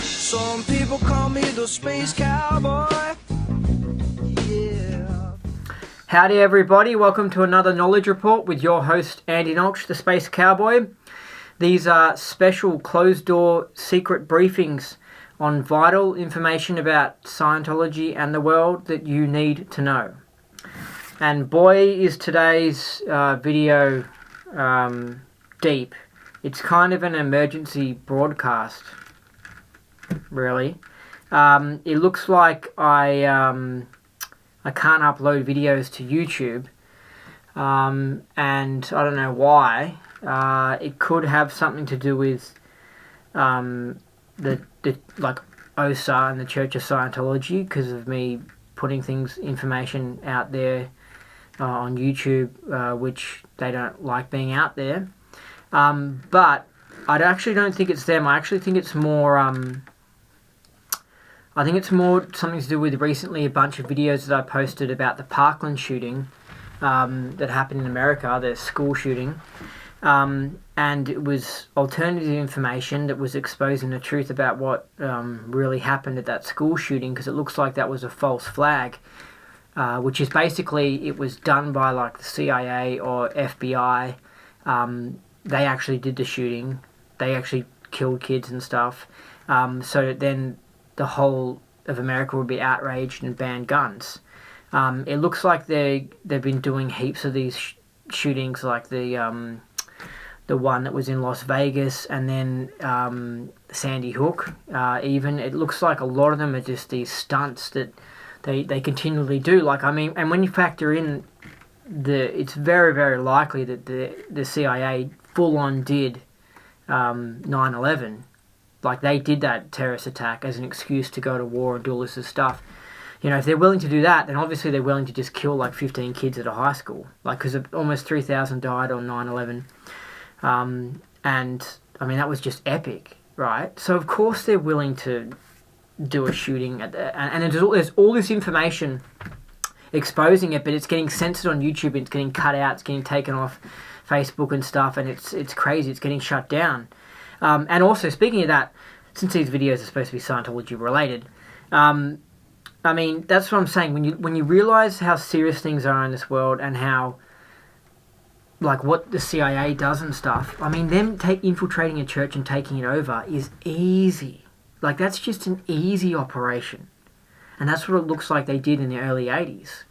Some people call me the space cowboy. Yeah. Howdy everybody, welcome to another Knowledge Report with your host Andy Nolch, the Space Cowboy. These are special closed-door secret briefings on vital information about Scientology and the world that you need to know. And boy is today's video deep. It's kind of an emergency broadcast, really. It looks like I can't upload videos to YouTube, and I don't know why. It could have something to do with the like OSA and the Church of Scientology, because of me putting information out there on YouTube, which they don't like being out there. But I actually don't think it's them. I actually think it's more something to do with recently a bunch of videos that I posted about the Parkland shooting that happened in America, the school shooting. And it was alternative information that was exposing the truth about what really happened at that school shooting, because it looks like that was a false flag, which is basically it was done by like the CIA or FBI. They actually did the shooting. They actually killed kids and stuff. So then the whole of America would be outraged and ban guns. It looks like they've been doing heaps of these shootings, like the one that was in Las Vegas, and then Sandy Hook. Even it looks like a lot of them are just these stunts that they continually do. Like, I mean, and when you factor in it's very, very likely that the CIA full on did 9/11. Like, they did that terrorist attack as an excuse to go to war and do all this stuff. You know, if they're willing to do that, then obviously they're willing to just kill like 15 kids at a high school. Like, because almost 3,000 died on 9/11. And, I mean, that was just epic, right? So, of course, they're willing to do a shooting. And there's all this information exposing it, but it's getting censored on YouTube, it's getting cut out, it's getting taken off Facebook and stuff, and it's crazy, it's getting shut down. And also, speaking of that, since these videos are supposed to be Scientology related, I mean, that's what I'm saying. When you realize how serious things are in this world and how, like, what the CIA does and stuff, I mean, them infiltrating a church and taking it over is easy. Like, that's just an easy operation. And that's what it looks like they did in the early 80s.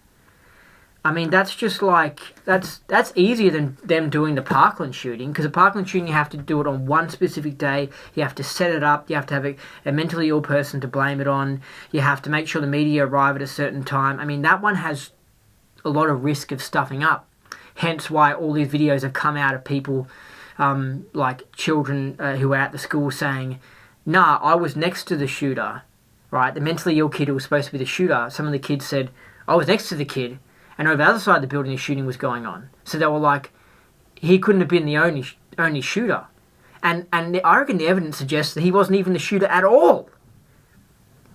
I mean, that's just like, that's easier than them doing the Parkland shooting, because the Parkland shooting, you have to do it on one specific day, you have to set it up, you have to have a mentally ill person to blame it on, you have to make sure the media arrive at a certain time. I mean, that one has a lot of risk of stuffing up, hence why all these videos have come out of people, like children who are at the school saying, nah, I was next to the shooter, right? The mentally ill kid who was supposed to be the shooter, some of the kids said, I was next to the kid. And over the other side of the building, the shooting was going on. So they were like, he couldn't have been the only shooter. And I reckon the evidence suggests that he wasn't even the shooter at all.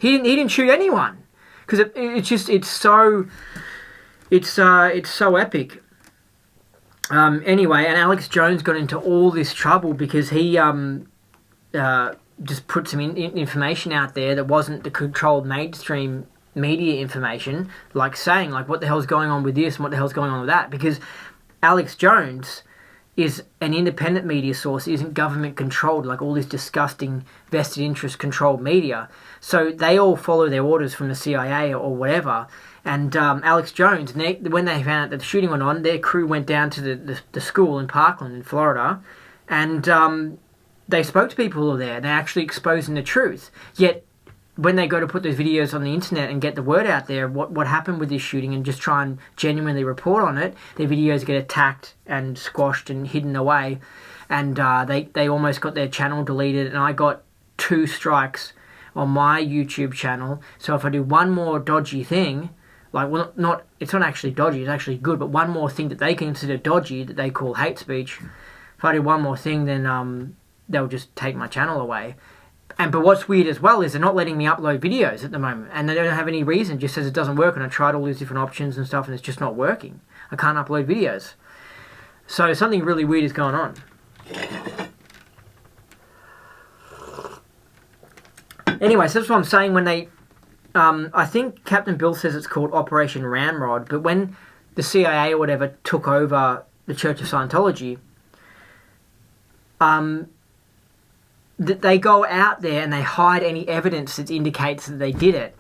He didn't shoot anyone, because it's so epic. Anyway, and Alex Jones got into all this trouble because he just put some information out there that wasn't the controlled mainstream media information, like saying, like, what the hell's going on with this and what the hell's going on with that, because Alex Jones is an independent media source, isn't government controlled like all this disgusting vested interest controlled media. So they all follow their orders from the CIA or whatever. And Alex Jones, when they found out that the shooting went on, their crew went down to the school in Parkland in Florida, and they spoke to people who were there. They're actually exposing the truth. Yet when they go to put those videos on the internet and get the word out there, what happened with this shooting, and just try and genuinely report on it, their videos get attacked and squashed and hidden away, and they almost got their channel deleted, and I got 2 strikes on my YouTube channel. So if I do one more dodgy thing, like, well, it's not actually dodgy, it's actually good, but one more thing that they consider dodgy that they call hate speech, if I do one more thing, then they'll just take my channel away. But what's weird as well is they're not letting me upload videos at the moment, and they don't have any reason. It just says it doesn't work, and I tried all these different options and stuff, and it's just not working. I can't upload videos. So something really weird is going on. Anyway, so that's what I'm saying when they... I think Captain Bill says it's called Operation Ramrod, but when the CIA or whatever took over the Church of Scientology, they go out there and they hide any evidence that indicates that they did it.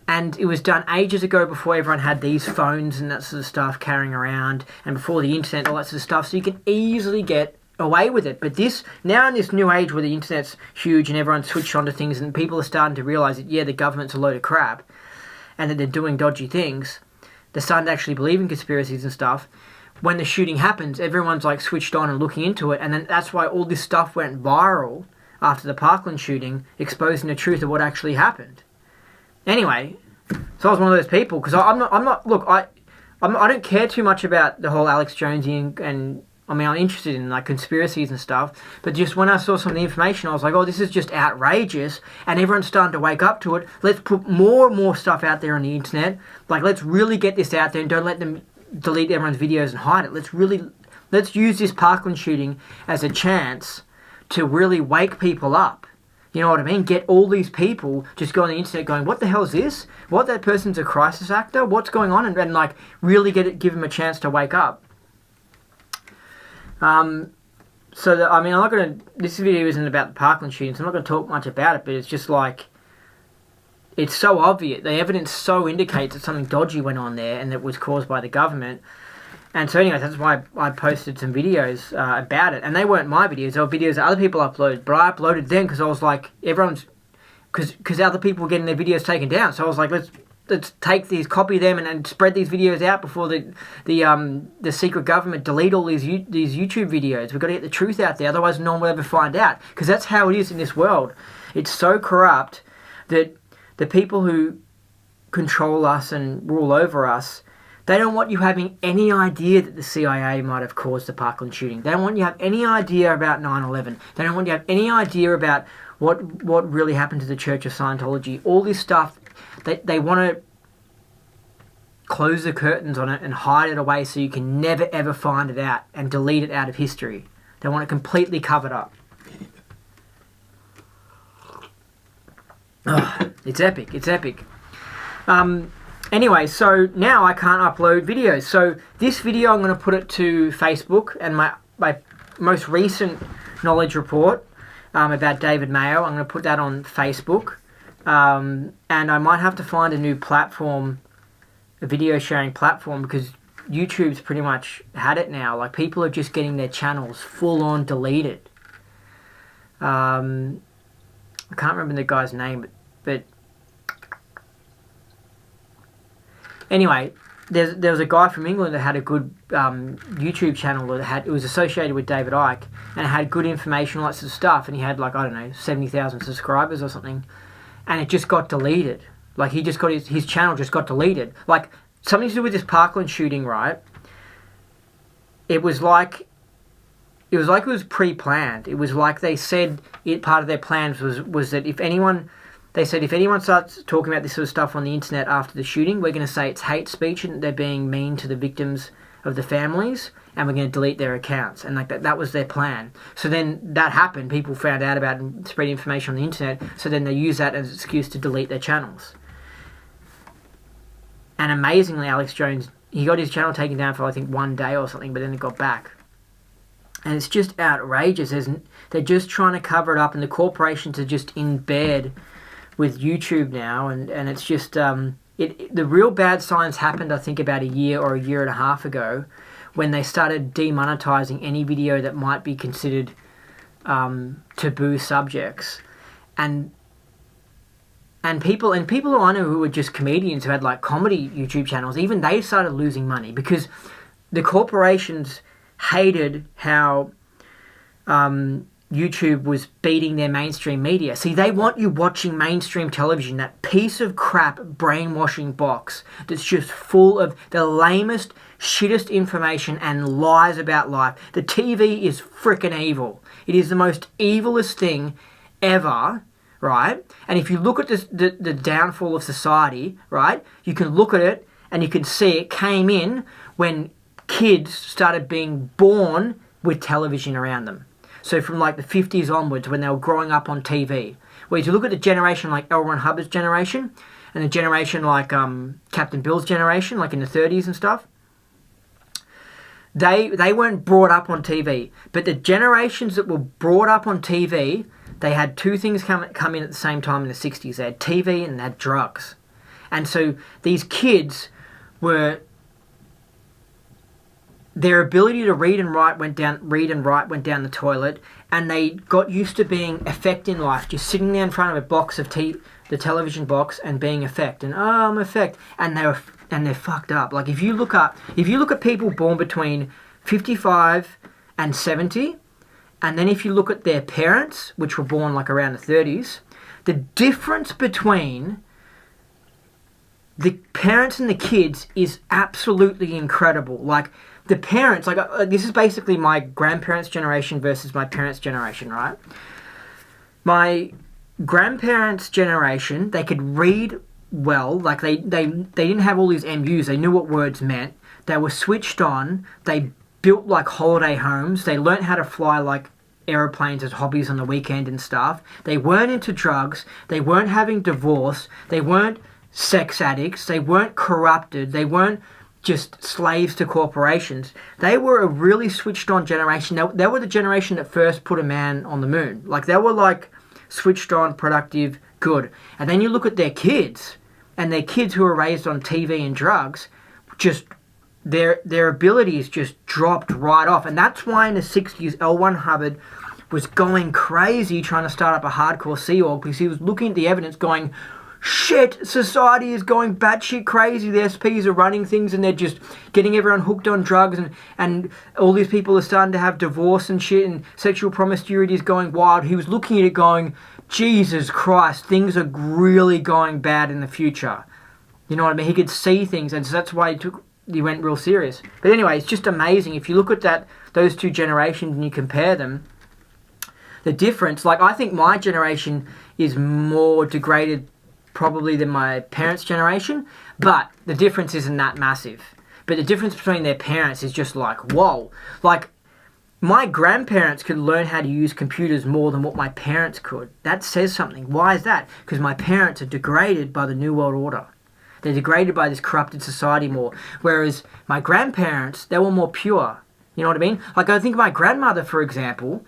And it was done ages ago, before everyone had these phones and that sort of stuff carrying around, and before the internet, all that sort of stuff, so you can easily get away with it. But this, now in this new age where the internet's huge and everyone's switched onto things and people are starting to realise that, yeah, the government's a load of crap and that they're doing dodgy things, they're starting to actually believe in conspiracies and stuff. When the shooting happens, everyone's like switched on and looking into it, and then that's why all this stuff went viral after the Parkland shooting, exposing the truth of what actually happened. Anyway, so I was one of those people, because I don't care too much about the whole Alex Jonesy and I mean, I'm interested in like conspiracies and stuff, but just when I saw some of the information, I was like, oh, this is just outrageous, and everyone's starting to wake up to it. Let's put more and more stuff out there on the internet. Like, let's really get this out there and don't let them delete everyone's videos and hide it. Let's use this Parkland shooting as a chance to really wake people up. You know what I mean? Get all these people just go on the internet going, what the hell is this? What, that person's a crisis actor? What's going on? And like really give them a chance to wake up. So that, I mean, I'm not going to, this video isn't about the Parkland shooting, so I'm not going to talk much about it, but it's just like, it's so obvious. The evidence so indicates that something dodgy went on there and that was caused by the government. And so anyway, that's why I posted some videos about it. And they weren't my videos, they were videos that other people uploaded. But I uploaded them because I was like, because other people were getting their videos taken down. So I was like, let's take these, copy them, and spread these videos out before the secret government delete all these YouTube videos. We've got to get the truth out there, otherwise no one will ever find out. Because that's how it is in this world. It's so corrupt that the people who control us and rule over us, they don't want you having any idea that the CIA might have caused the Parkland shooting. They don't want you to have any idea about 9/11. They don't want you to have any idea about what really happened to the Church of Scientology. All this stuff, they want to close the curtains on it and hide it away so you can never ever find it out and delete it out of history. They want it completely covered up. Oh, it's epic. It's epic. Anyway, so now I can't upload videos. So this video, I'm going to put it to Facebook, and my most recent knowledge report about David Mayo, I'm going to put that on Facebook. And I might have to find a new platform, a video sharing platform, because YouTube's pretty much had it now. Like, people are just getting their channels full on deleted. I can't remember the guy's name, but anyway, there was a guy from England that had a good YouTube channel that it was associated with David Icke, and it had good information, lots of stuff, and he had like, I don't know, 70,000 subscribers or something, and it just got deleted. Like, he just got his channel just got deleted. Like, something to do with this Parkland shooting, right? It was like it was pre-planned. It was like they said part of their plans was that if anyone starts talking about this sort of stuff on the internet after the shooting, we're going to say it's hate speech and they're being mean to the victims of the families, and we're going to delete their accounts. And like that was their plan. So then that happened. People found out about it and spread information on the internet. So then they use that as an excuse to delete their channels. And amazingly, Alex Jones, he got his channel taken down for I think 1 day or something, but then it got back. And it's just outrageous. They're just trying to cover it up, and the corporations are just in bed with YouTube now, and it's just the real bad signs happened, I think, about a year or a year and a half ago, when they started demonetizing any video that might be considered taboo subjects, and people who I know who were just comedians who had like comedy YouTube channels, even they started losing money because the corporations hated how YouTube was beating their mainstream media. See, they want you watching mainstream television, that piece of crap brainwashing box that's just full of the lamest, shittest information and lies about life. The TV is frickin' evil. It is the most evilest thing ever, right? And if you look at the downfall of society, right, you can look at it and you can see it came in when kids started being born with television around them. So from like the 50s onwards, when they were growing up on TV. Whereas you look at the generation like L. Ron Hubbard's generation, and the generation like Captain Bill's generation, like in the 30s and stuff, they weren't brought up on TV. But the generations that were brought up on TV, they had two things come in at the same time in the 60s. They had TV and they had drugs. And so these kids were... Their ability to read and write went down the toilet, and they got used to being effect in life, just sitting there in front of a box of the television box and being effect, and I'm effect, and they're fucked up. Like if you look at people born between 55 and 70, and then if you look at their parents, which were born like around the 30s, the difference between the parents and the kids is absolutely incredible. Like the parents, this is basically my grandparents' generation versus my parents' generation, right? My grandparents' generation, they could read well, like they didn't have all these MUs, they knew what words meant, they were switched on, they built like holiday homes, they learnt how to fly like aeroplanes as hobbies on the weekend and stuff, they weren't into drugs, they weren't having divorce, they weren't sex addicts, they weren't corrupted, they weren't just slaves to corporations. They were a really switched on generation. They were the generation that first put a man on the moon. Like they were like switched on, productive, good. And then you look at their kids, and their kids who are raised on TV and drugs, just their abilities just dropped right off. And that's why in the 60s L. Ron Hubbard was going crazy trying to start up a hardcore Sea Org, because he was looking at the evidence going, shit, society is going batshit crazy. The SPs are running things and they're just getting everyone hooked on drugs, and all these people are starting to have divorce and shit, and sexual promiscuity is going wild. He was looking at it going, Jesus Christ, things are really going bad in the future. You know what I mean? He could see things, and so that's why he went real serious. But anyway, it's just amazing. If you look at those two generations and you compare them, the difference, like I think my generation is more degraded probably than my parents' generation, but the difference isn't that massive. But the difference between their parents is just like, whoa. Like, my grandparents could learn how to use computers more than what my parents could. That says something. Why is that? Because my parents are degraded by the New World Order. They're degraded by this corrupted society more. Whereas my grandparents, they were more pure. You know what I mean? Like, I think my grandmother, for example,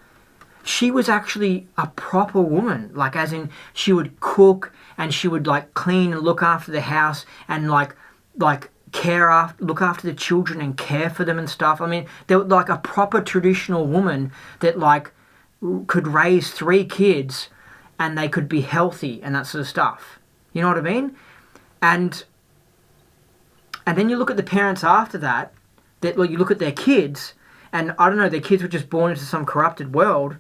she was actually a proper woman. Like, as in, she would cook, and she would like clean and look after the house, and like look after the children and care for them and stuff. I mean, they were like a proper traditional woman that like could raise 3 kids and they could be healthy and that sort of stuff. You know what I mean? And then you look at the parents after that like you look at their kids, and I don't know, their kids were just born into some corrupted world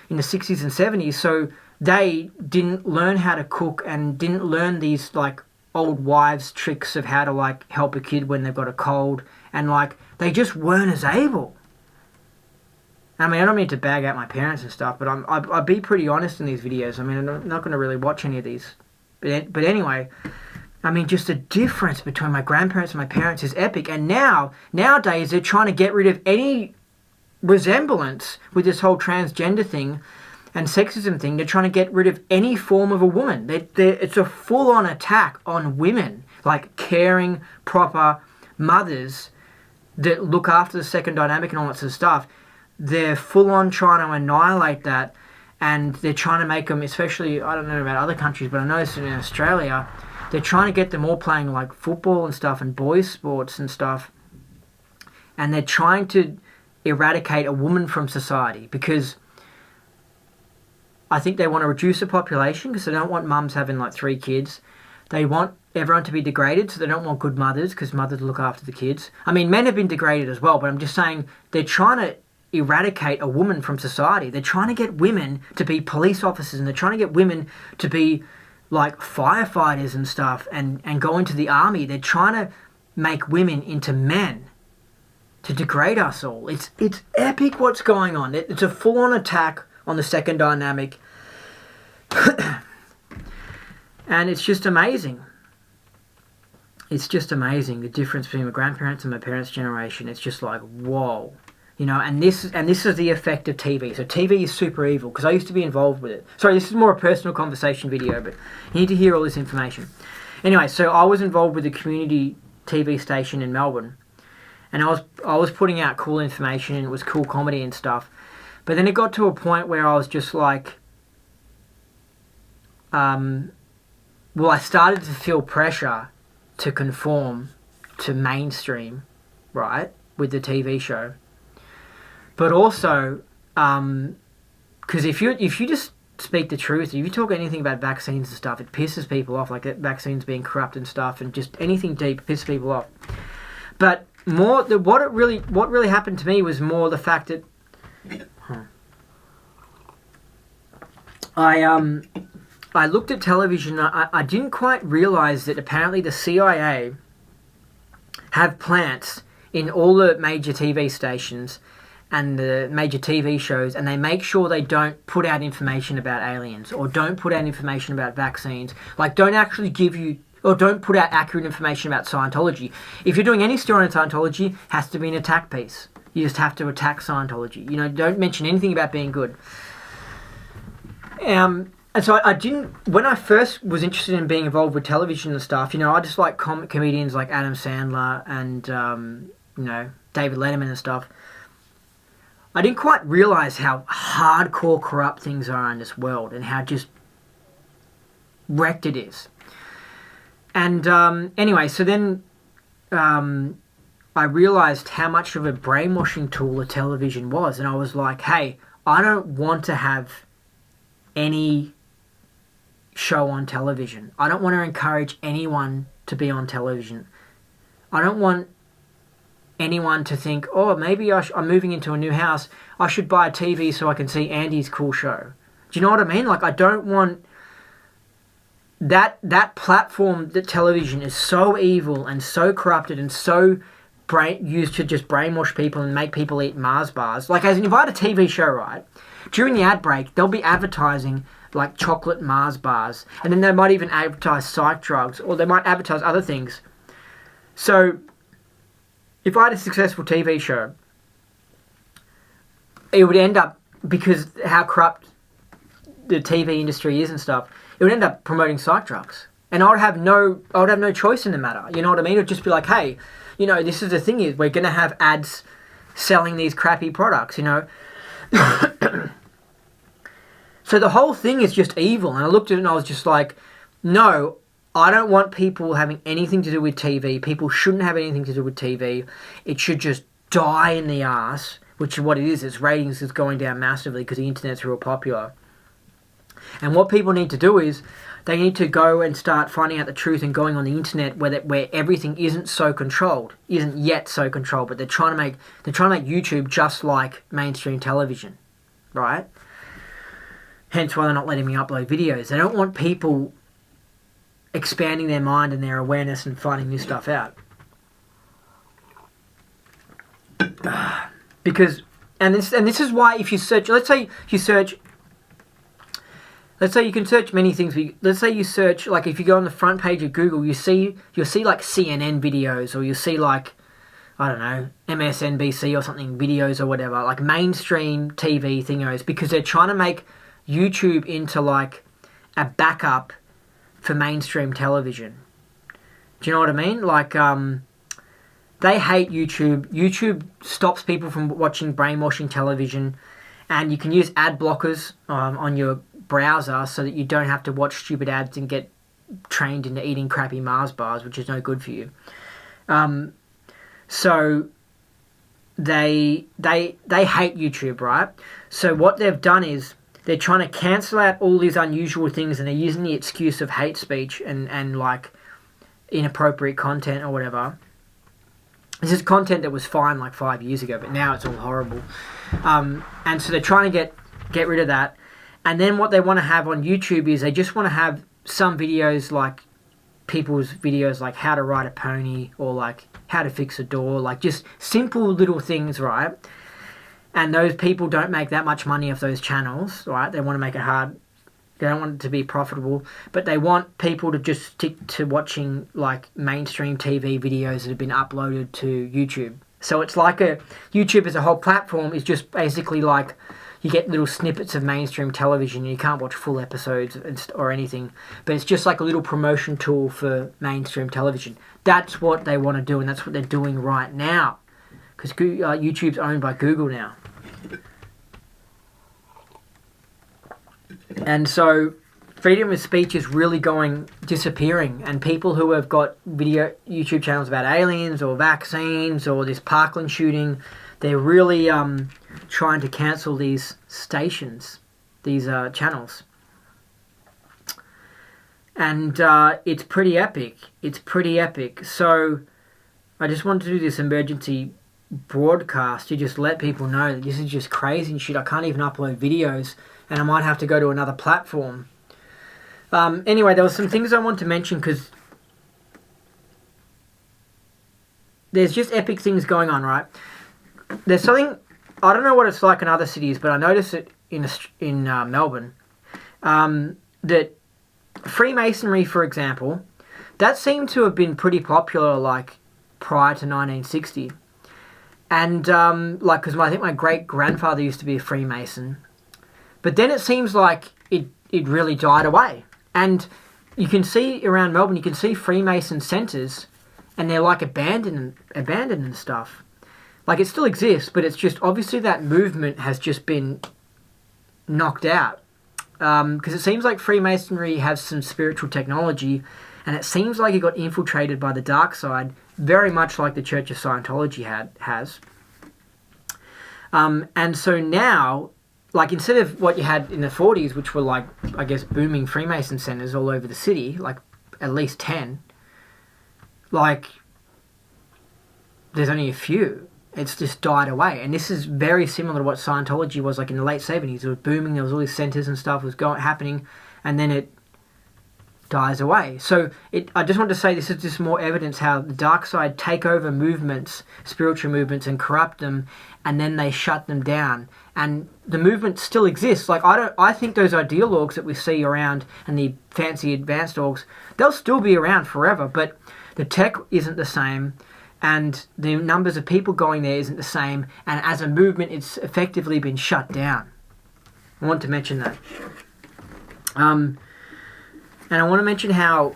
in the 60s and 70s, so they didn't learn how to cook and didn't learn these like old wives' tricks of how to like help a kid when they've got a cold, and like they just weren't as able. I mean, I don't mean to bag out my parents and stuff, but I'll be pretty honest in these videos. I mean, I'm not going to really watch any of these, but anyway, I mean, just the difference between my grandparents and my parents is epic. And nowadays they're trying to get rid of any resemblance with this whole transgender thing and sexism thing. They're trying to get rid of any form of a woman. It's a full-on attack on women, like caring, proper mothers that look after the second dynamic and all that sort of stuff. They're full-on trying to annihilate that, and they're trying to make them, especially, I don't know about other countries, but I know in Australia, they're trying to get them all playing like football and stuff and boys' sports and stuff, and they're trying to eradicate a woman from society, because I think they want to reduce the population, because they don't want mums having like 3 kids. They want everyone to be degraded, so they don't want good mothers, because mothers look after the kids. I mean, men have been degraded as well, but I'm just saying they're trying to eradicate a woman from society. They're trying to get women to be police officers, and they're trying to get women to be like firefighters and stuff, and go into the army. They're trying to make women into men to degrade us all. It's epic what's going on. It's a full-on attack on the second dynamic. And it's just amazing. It's just amazing, the difference between my grandparents and my parents' generation. It's just like, whoa. You know, and this is the effect of TV. So TV is super evil, because I used to be involved with it. Sorry, this is more a personal conversation video, but you need to hear all this information. Anyway, so I was involved with a community TV station in Melbourne, and I was putting out cool information, and it was cool comedy and stuff. But then it got to a point where I was just like, well, I started to feel pressure to conform to mainstream, right, with the TV show. But also, because if you just speak the truth, if you talk anything about vaccines and stuff, it pisses people off, like vaccines being corrupt and stuff, and just anything deep pisses people off. But what really happened to me was more the fact that I looked at television. I didn't quite realize that apparently the CIA have plants in all the major TV stations and the major TV shows, and they make sure they don't put out information about aliens or don't put out information about vaccines. Like, don't actually give you, or don't put out accurate information about Scientology. If you're doing any story on Scientology, it has to be an attack piece. You just have to attack Scientology. You know, don't mention anything about being good. And so I didn't, when I first was interested in being involved with television and stuff, you know, I just like comedians like Adam Sandler and, you know, David Letterman and stuff. I didn't quite realize how hardcore corrupt things are in this world and how just wrecked it is. And anyway, so then I realized how much of a brainwashing tool a television was, and I was like, hey, I don't want to have any show on television. I don't want to encourage anyone to be on television. I don't want anyone to think, oh, maybe I'm moving into a new house, I should buy a TV so I can see Andy's cool show. Do you know what I mean? Like, I don't want that platform. That television is so evil and so corrupted and so used to just brainwash people and make people eat Mars bars. Like, as if I had a TV show, right, during the ad break, they'll be advertising like chocolate Mars bars, and then they might even advertise psych drugs, or they might advertise other things. So if I had a successful TV show, it would end up, because how corrupt the TV industry is and stuff, it would end up promoting psych drugs. And I would have no choice in the matter. You know what I mean? It would just be like, hey, you know, this is the thing, is we're going to have ads selling these crappy products, you know. So the whole thing is just evil. And I looked at it and I was just like, no, I don't want people having anything to do with TV. People shouldn't have anything to do with TV. It should just die in the ass, which is what it is. Its ratings is going down massively because the internet's real popular. And what people need to do is they need to go and start finding out the truth and going on the internet where everything isn't yet so controlled, but they're trying to make YouTube just like mainstream television, right? Hence why they're not letting me upload videos. They don't want people expanding their mind and their awareness and finding new stuff out. Because, and this is why if you search, let's say you can search many things. Let's say you search, like if you go on the front page of Google, you'll see like CNN videos, or you'll see like, I don't know, MSNBC or something videos or whatever, like mainstream TV thingos, because they're trying to make YouTube into like a backup for mainstream television. Do you know what I mean? Like, they hate YouTube. YouTube stops people from watching brainwashing television, and you can use ad blockers on your browser so that you don't have to watch stupid ads and get trained into eating crappy Mars bars, which is no good for you. So they hate YouTube, right? So what they've done is they're trying to cancel out all these unusual things, and they're using the excuse of hate speech and like inappropriate content or whatever. This is content that was fine like 5 years ago, but now it's all horrible. And so they're trying to get rid of that. And then what they want to have on YouTube is they just want to have some videos, like people's videos like how to ride a pony or like how to fix a door, like just simple little things, right? And those people don't make that much money off those channels, right? They want to make it hard They don't want it to be profitable, but they want people to just stick to watching like mainstream TV videos that have been uploaded to YouTube. So it's like YouTube as a whole platform is just basically like you get little snippets of mainstream television and you can't watch full episodes or anything, but it's just like a little promotion tool for mainstream television. That's what they want to do, and that's what they're doing right now, because YouTube's owned by Google now. And so freedom of speech is really disappearing, and people who have got YouTube channels about aliens or vaccines or this Parkland shooting, they're really trying to cancel these stations, these channels. And it's pretty epic. It's pretty epic. So I just wanted to do this emergency broadcast to just let people know that this is just crazy and shit. I can't even upload videos, and I might have to go to another platform. Anyway, there was some things I wanted to mention because there's just epic things going on, right? There's something, I don't know what it's like in other cities, but I noticed it in Melbourne, that Freemasonry, for example, that seemed to have been pretty popular like prior to 1960. And like, because I think my great-grandfather used to be a Freemason. But then it seems like it really died away. And you can see around Melbourne, you can see Freemason centres, and they're like abandoned and stuff. Like, it still exists, but it's just obviously that movement has just been knocked out. Because it seems like Freemasonry has some spiritual technology, and it seems like it got infiltrated by the dark side, very much like the Church of Scientology has. And so now, like, instead of what you had in the 40s, which were like, I guess, booming Freemason centers all over the city, like at least 10, like, there's only a few. It's just died away. And this is very similar to what Scientology was like in the late 70s. It was booming, there was all these centers and stuff was happening, and then it dies away. So I just want to say this is just more evidence how the dark side take over movements, spiritual movements, and corrupt them, and then they shut them down. And the movement still exists. Like, I think those ideologues that we see around and the fancy advanced orgs, they'll still be around forever, but the tech isn't the same, and the numbers of people going there isn't the same, and as a movement it's effectively been shut down. I want to mention that. And I want to mention how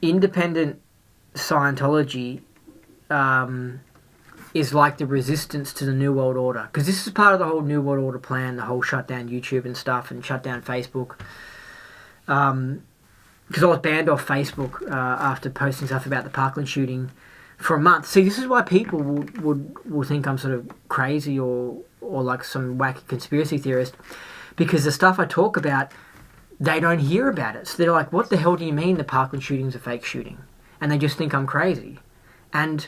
independent Scientology is like the resistance to the New World Order. Because this is part of the whole New World Order plan, the whole shut down YouTube and stuff, and shut down Facebook. Because I was banned off Facebook after posting stuff about the Parkland shooting for a month. See, this is why people will think I'm sort of crazy or like some wacky conspiracy theorist. Because the stuff I talk about, they don't hear about it. So they're like, what the hell do you mean the Parkland shooting's a fake shooting? And they just think I'm crazy. And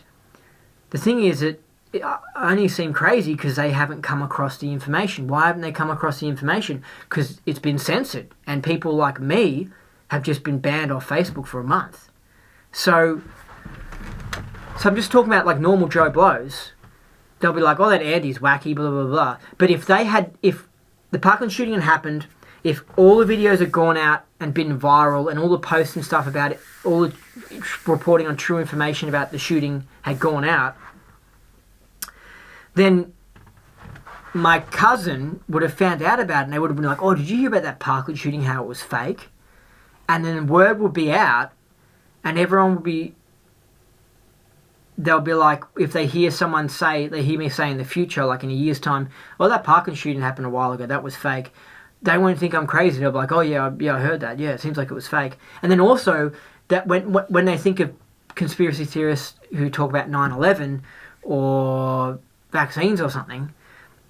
the thing is that it only seem crazy because they haven't come across the information. Why haven't they come across the information? Because it's been censored. And people like me have just been banned off Facebook for a month. So I'm just talking about like normal Joe Blows. They'll be like, oh, that Andy's wacky, blah, blah, blah. But if the Parkland shooting had happened, if all the videos had gone out and been viral and all the posts and stuff about it, all the reporting on true information about the shooting had gone out, then my cousin would have found out about it and they would have been like, oh, did you hear about that Parkland shooting, how it was fake? And then word would be out and everyone would be, they'll be like, if they hear someone say, they hear me say in the future, like in a year's time, oh, that Parkland shooting happened a while ago, that was fake. They won't think I'm crazy. They'll be like, oh, yeah, I heard that. Yeah, it seems like it was fake. And then also, that when they think of conspiracy theorists who talk about 9/11 or vaccines or something,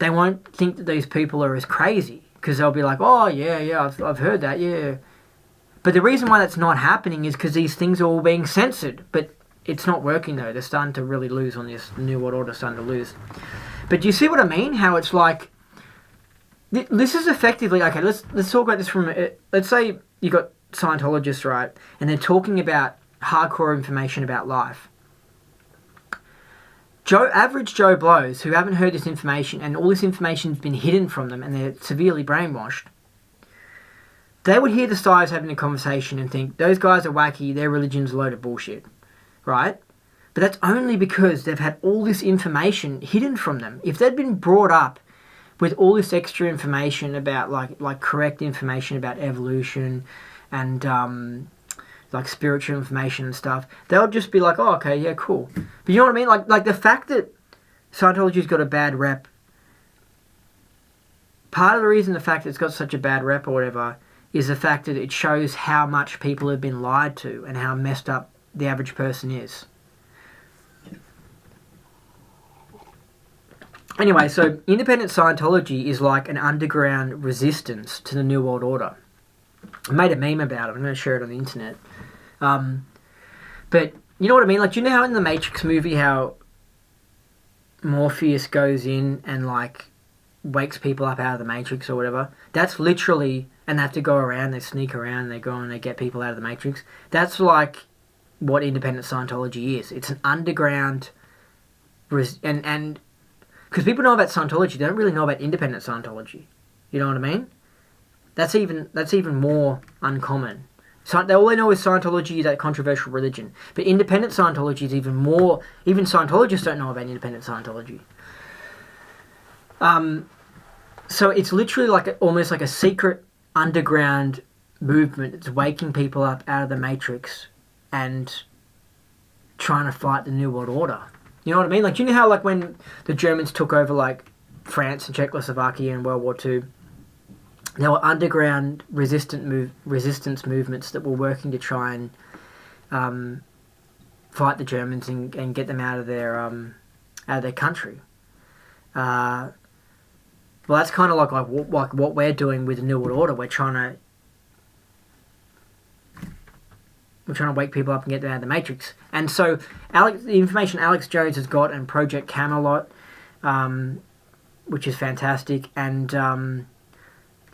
they won't think that these people are as crazy. Because they'll be like, oh, yeah, I've heard that, yeah. But the reason why that's not happening is because these things are all being censored. But it's not working, though. They're starting to really lose on this. The New World Order starting to lose. But do you see what I mean? How it's like, this is effectively, okay, let's talk about this from, let's say you got Scientologists, right, and they're talking about hardcore information about life. Average Joe Blows who haven't heard this information and all this information's been hidden from them and they're severely brainwashed, they would hear the Psys having a conversation and think, those guys are wacky, their religion's a load of bullshit, right? But that's only because they've had all this information hidden from them. If they'd been brought up with all this extra information about, like correct information about evolution and like spiritual information and stuff, they'll just be like, oh, okay, yeah, cool. But you know what I mean? Like the fact that Scientology's got a bad rep, part of the reason the fact that it's got such a bad rep or whatever is the fact that it shows how much people have been lied to and how messed up the average person is. Anyway, so independent Scientology is like an underground resistance to the New World Order. I made a meme about it. I'm going to share it on the internet. But you know what I mean? Like, do you know how in the Matrix movie how Morpheus goes in and like wakes people up out of the Matrix or whatever? That's literally, and they have to go around, they sneak around, they go and they get people out of the Matrix. That's like what independent Scientology is. It's an underground, and because people know about Scientology, they don't really know about independent Scientology. You know what I mean? That's even more uncommon. So all they know is Scientology is that controversial religion. But independent Scientology is even more. Even Scientologists don't know about independent Scientology. So it's literally like almost like a secret underground movement. It's waking people up out of the Matrix and trying to fight the New World Order. You know what I mean? Like, do you know how like when the Germans took over like France and Czechoslovakia in World War II, there were underground resistance movements that were working to try and fight the Germans and get them out of their country. Well, that's kind of like what we're doing with the New World Order. We're trying to wake people up and get them out of the Matrix. And so the information Alex Jones has got and Project Camelot, which is fantastic, and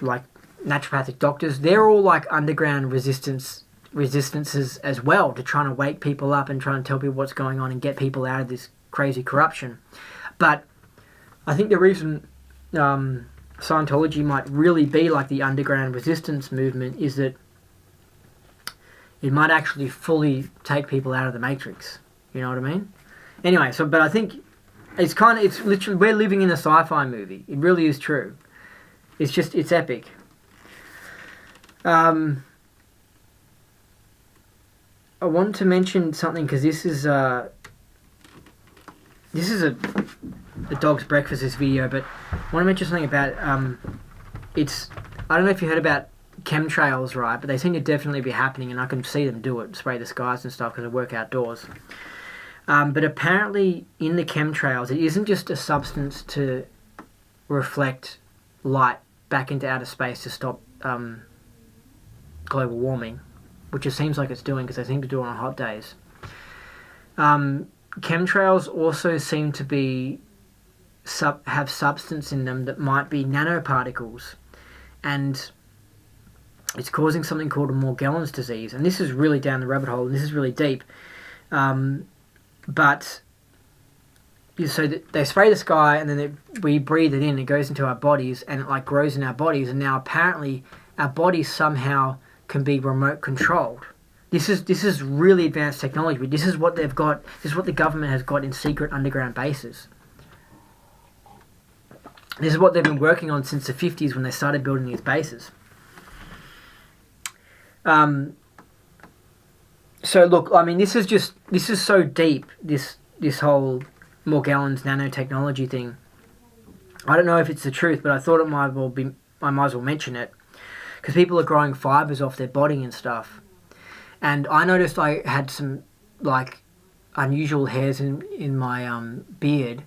like naturopathic doctors, they're all like underground resistances as well, to trying to wake people up and trying to tell people what's going on and get people out of this crazy corruption. But I think the reason Scientology might really be like the underground resistance movement is that it might actually fully take people out of the Matrix. You know what I mean? Anyway, but I think it's literally, we're living in a sci-fi movie. It really is true. It's epic. I want to mention something because this is a dog's breakfast, this video, but I want to mention something about I don't know if you heard about chemtrails, right? But they seem to definitely be happening, and I can see them do it, spray the skies and stuff because I work outdoors. But apparently in the chemtrails, it isn't just a substance to reflect light back into outer space to stop global warming, which it seems like it's doing because they seem to do it on hot days. Chemtrails also seem to be have substance in them that might be nanoparticles, and it's causing something called a Morgellons disease. And this is really down the rabbit hole, and this is really deep. But so they spray the sky, and then we breathe it in. It goes into our bodies, and it like grows in our bodies. And now apparently our bodies somehow can be remote controlled. This is really advanced technology. This is what they've got. This is what the government has got in secret underground bases. This is what they've been working on since the 50s when they started building these bases. So look, I mean, this is so deep. This whole Morgellons nanotechnology thing. I don't know if it's the truth, but I thought I might as well mention it because people are growing fibers off their body and stuff. And I noticed I had some like unusual hairs in my beard.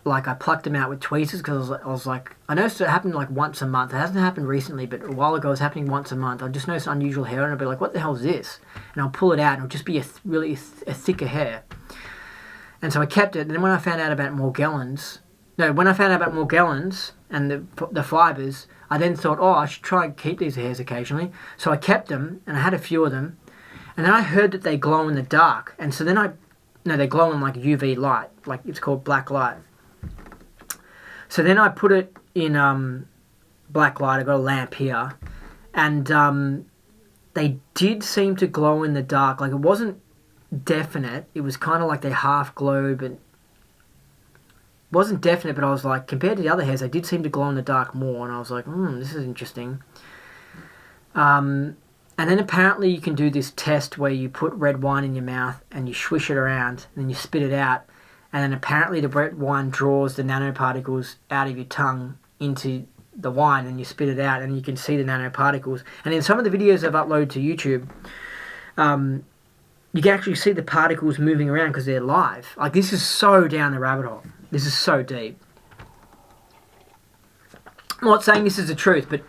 Like I plucked them out with tweezers because I was like, I noticed it happened like once a month. It hasn't happened recently, but a while ago it was happening once a month. I just noticed unusual hair and I'd be like, what the hell is this? And I'll pull it out and it'll just be a thicker hair. And so I kept it. And then when I found out about Morgellons and the fibers, I then thought, oh, I should try and keep these hairs occasionally. So I kept them, and I had a few of them. And then I heard that they glow in the dark. And so then they glow in like UV light, like it's called black light. So then I put it in black light. I've got a lamp here. And they did seem to glow in the dark. Like, it wasn't definite. It was kind of like they half glowed, but wasn't definite. But I was like, compared to the other hairs, they did seem to glow in the dark more. And I was like, this is interesting. And then apparently you can do this test where you put red wine in your mouth and you swish it around and then you spit it out. And then apparently the red wine draws the nanoparticles out of your tongue into the wine, and you spit it out and you can see the nanoparticles. And in some of the videos I've uploaded to YouTube, you can actually see the particles moving around because they're live. Like, this is so down the rabbit hole. This is so deep. I'm not saying this is the truth, but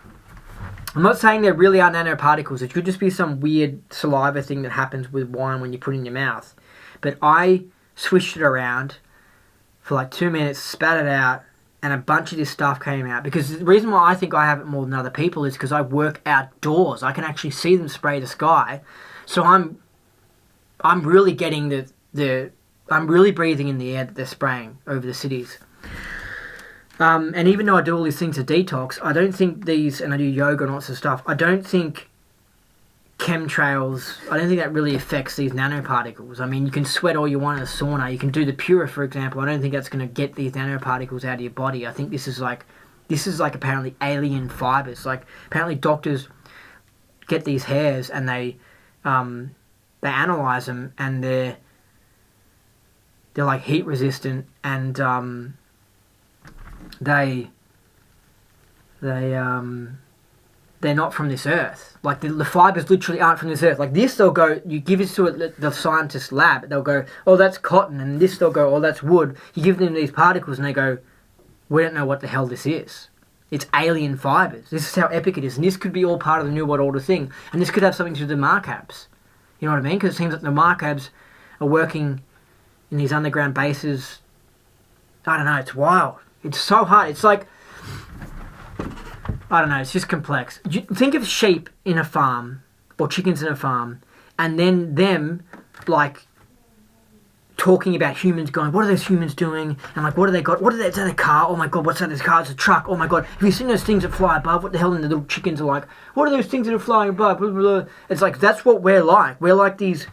I'm not saying there really are nanoparticles. It could just be some weird saliva thing that happens with wine when you put it in your mouth. But I swished it around for like 2 minutes, spat it out, and a bunch of this stuff came out. Because the reason why I think I have it more than other people is because I work outdoors. I can actually see them spray the sky. So I'm really getting I'm really breathing in the air that they're spraying over the cities. And even though I do all these things to detox, I don't think and I do yoga and all sorts of stuff, I don't think chemtrails, I don't think that really affects these nanoparticles. I mean, you can sweat all you want in a sauna. You can do the Pura, for example. I don't think that's going to get these nanoparticles out of your body. I think this is like apparently alien fibers. Like, apparently doctors get these hairs and they analyze them, and they're like heat resistant, and they're not from this earth. Like, the fibers literally aren't from this earth. Like, this, they'll go, you give it to the scientist lab, they'll go, oh, that's cotton, and this, they'll go, oh, that's wood. You give them these particles, and they go, we don't know what the hell this is. It's alien fibers. This is how epic it is, and this could be all part of the New World Order thing, and this could have something to do with the Markabs. You know what I mean? Because it seems that the Markabs are working in these underground bases. I don't know, it's wild. It's so hard. It's like, I don't know, it's just complex. Think of sheep in a farm, or chickens in a farm, and then them, like, talking about humans, going, what are those humans doing? And, like, what do they got? What are they, is that a car? Oh, my God, what's that? This car? It's a truck. Oh, my God. Have you seen those things that fly above? What the hell? And the little chickens are like, what are those things that are flying above? Blah, blah, blah. It's like, that's what we're like. We're like these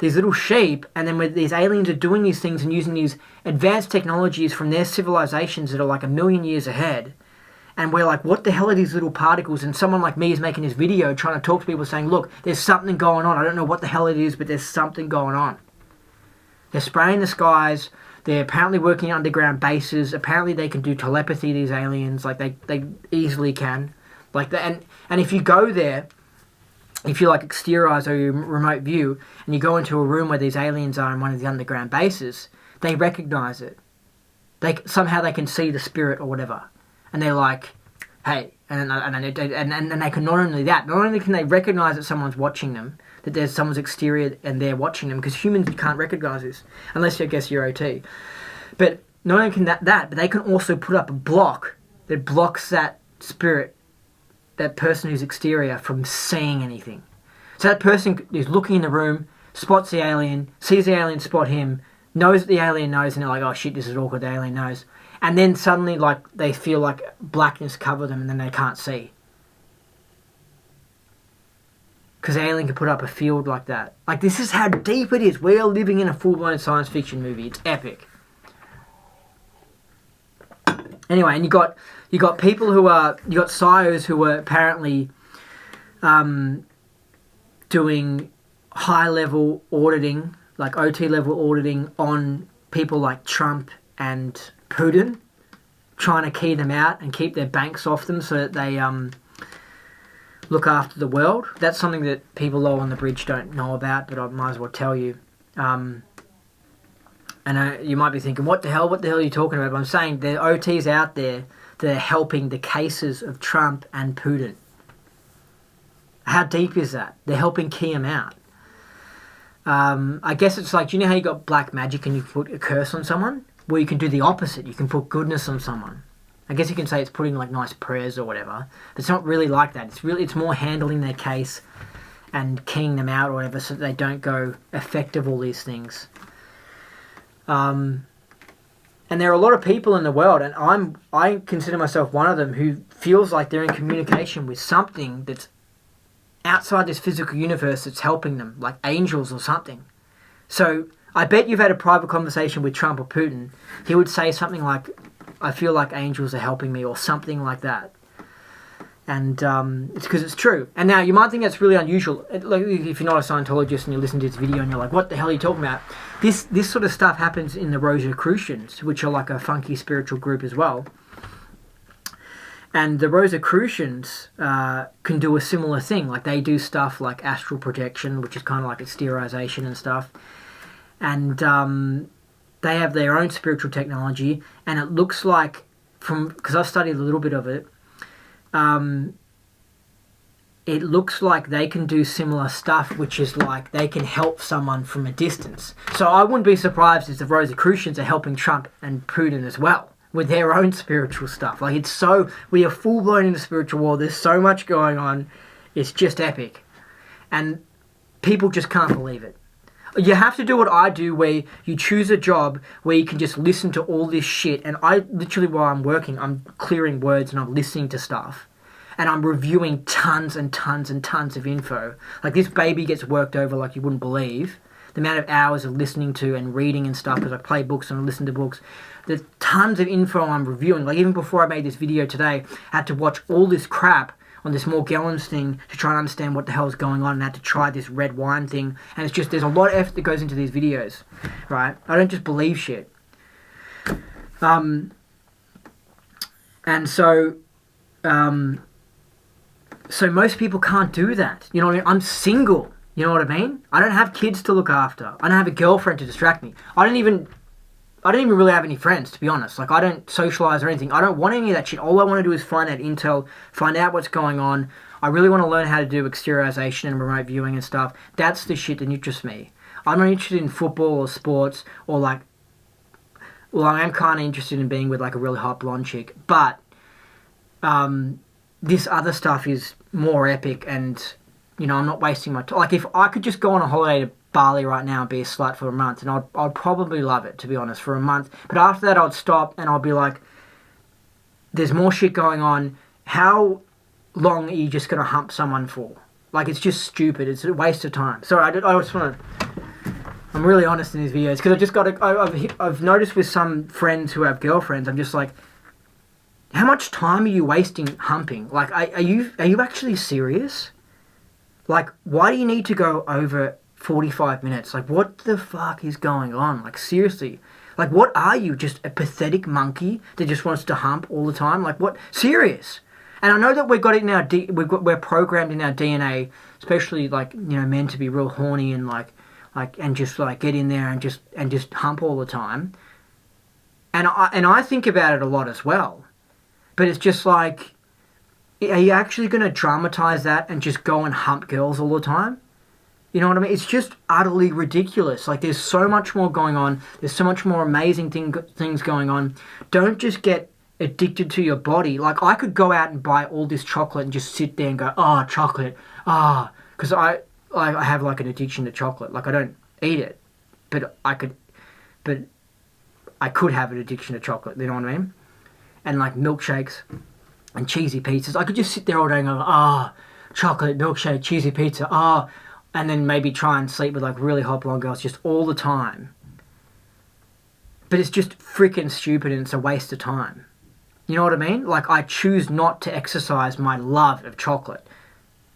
little sheep, and then when these aliens are doing these things and using these advanced technologies from their civilizations that are like 1 million years ahead, and we're like, what the hell are these little particles? And someone like me is making this video trying to talk to people saying, look, there's something going on. I don't know what the hell it is, but there's something going on. They're spraying the skies. They're apparently working underground bases. Apparently they can do telepathy, these aliens. Like, they easily can. Like, and if you go there, if you like exteriorize or you remote view, and you go into a room where these aliens are in one of the underground bases, they recognize it. Somehow they can see the spirit or whatever. And they're like, hey, and they can not only can they recognize that someone's watching them, that there's someone's exterior and they're watching them, because humans can't recognize this, unless I guess you're OT. But not only can that, but they can also put up a block that blocks that spirit, that person who's exterior, from seeing anything. So that person is looking in the room, spots the alien, sees the alien spot him, knows that the alien knows, and they're like, oh shit, this is awkward, the alien knows. And then suddenly, like, they feel like blackness cover them, and then they can't see. Because the alien can put up a field like that. Like, this is how deep it is. We are living in a full-blown science fiction movie. It's epic. Anyway, and you got people who are, you got sires who are apparently doing high-level auditing, like OT-level auditing on people like Trump and Putin, trying to key them out and keep their banks off them so that they look after the world. That's something that people low on the bridge don't know about, but I might as well tell you. And you might be thinking, what the hell are you talking about? But I'm saying there are OTs out there that are helping the cases of Trump and Putin. How deep is that? They're helping key them out. I guess it's like, do you know how you got black magic and you put a curse on someone? Well, you can do the opposite. You can put goodness on someone. I guess you can say it's putting like nice prayers or whatever. But it's not really like that. It's more handling their case and keying them out or whatever so that they don't go effective, all these things. And there are a lot of people in the world, and I consider myself one of them, who feels like they're in communication with something that's outside this physical universe that's helping them, like angels or something. So I bet you've had a private conversation with Trump or Putin. He would say something like, I feel like angels are helping me, or something like that. And it's because it's true. And now you might think that's really unusual. Like, if you're not a Scientologist and you listen to this video and you're like, what the hell are you talking about? This sort of stuff happens in the Rosicrucians, which are like a funky spiritual group as well. And the Rosicrucians can do a similar thing. Like, they do stuff like astral projection, which is kind of like exteriorization and stuff. And they have their own spiritual technology. And it looks like, because I've studied a little bit of it, it looks like they can do similar stuff, which is like they can help someone from a distance. So I wouldn't be surprised if the Rosicrucians are helping Trump and Putin as well with their own spiritual stuff. Like, it's so, we are full blown in the spiritual world. There's so much going on. It's just epic. And people just can't believe it. You have to do what I do, where you choose a job where you can just listen to all this shit. And I literally, while I'm working, I'm clearing words and I'm listening to stuff. And I'm reviewing tons and tons and tons of info. Like, this baby gets worked over like you wouldn't believe. The amount of hours of listening to and reading and stuff, because I play books and I listen to books. There's tons of info I'm reviewing. Like, even before I made this video today, I had to watch all this crap on this Morgellons thing to try and understand what the hell is going on, and had to try this red wine thing. And it's just, there's a lot of effort that goes into these videos, right? I don't just believe shit. And so most people can't do that. You know what I mean? I'm single. You know what I mean? I don't have kids to look after. I don't have a girlfriend to distract me. I don't even really have any friends, to be honest. Like, I don't socialize or anything. I don't want any of that shit. All I want to do is find out intel, find out what's going on. I really want to learn how to do exteriorization and remote viewing and stuff. That's the shit that interests me. I'm not interested in football or sports, or like, well, I am kind of interested in being with like a really hot blonde chick, but this other stuff is more epic, and, you know, I'm not wasting my time. Like, if I could just go on a holiday to Bali right now and be a slut for a month, and I'd probably love it, to be honest, for a month. But after that, I'd stop and I'd be like, there's more shit going on. How long are you just going to hump someone for? Like, it's just stupid. It's a waste of time. So I just want to... I'm really honest in these videos, because I just got I've noticed with some friends who have girlfriends, I'm just like, how much time are you wasting humping? Like, are you actually serious? Like, why do you need to go over 45 minutes? Like, what the fuck is going on? Like, seriously. Like, what are you? Just a pathetic monkey that just wants to hump all the time? Like, what? Serious. And I know that we've got it in our we're programmed in our DNA, especially, like, you know, men, to be real horny and and just like get in there and just hump all the time. And I think about it a lot as well. But it's just like, are you actually going to dramatize that and just go and hump girls all the time? You know what I mean? It's just utterly ridiculous. Like, there's so much more going on. There's so much more amazing things going on. Don't just get addicted to your body. Like, I could go out and buy all this chocolate and just sit there and go, oh, chocolate, because I have like an addiction to chocolate. Like, I don't eat it, but I could have an addiction to chocolate. You know what I mean? And like milkshakes and cheesy pizzas. I could just sit there all day and go, chocolate, milkshake, cheesy pizza, and then maybe try and sleep with like really hot blonde girls just all the time. But it's just freaking stupid, and it's a waste of time. You know what I mean? Like, I choose not to exercise my love of chocolate.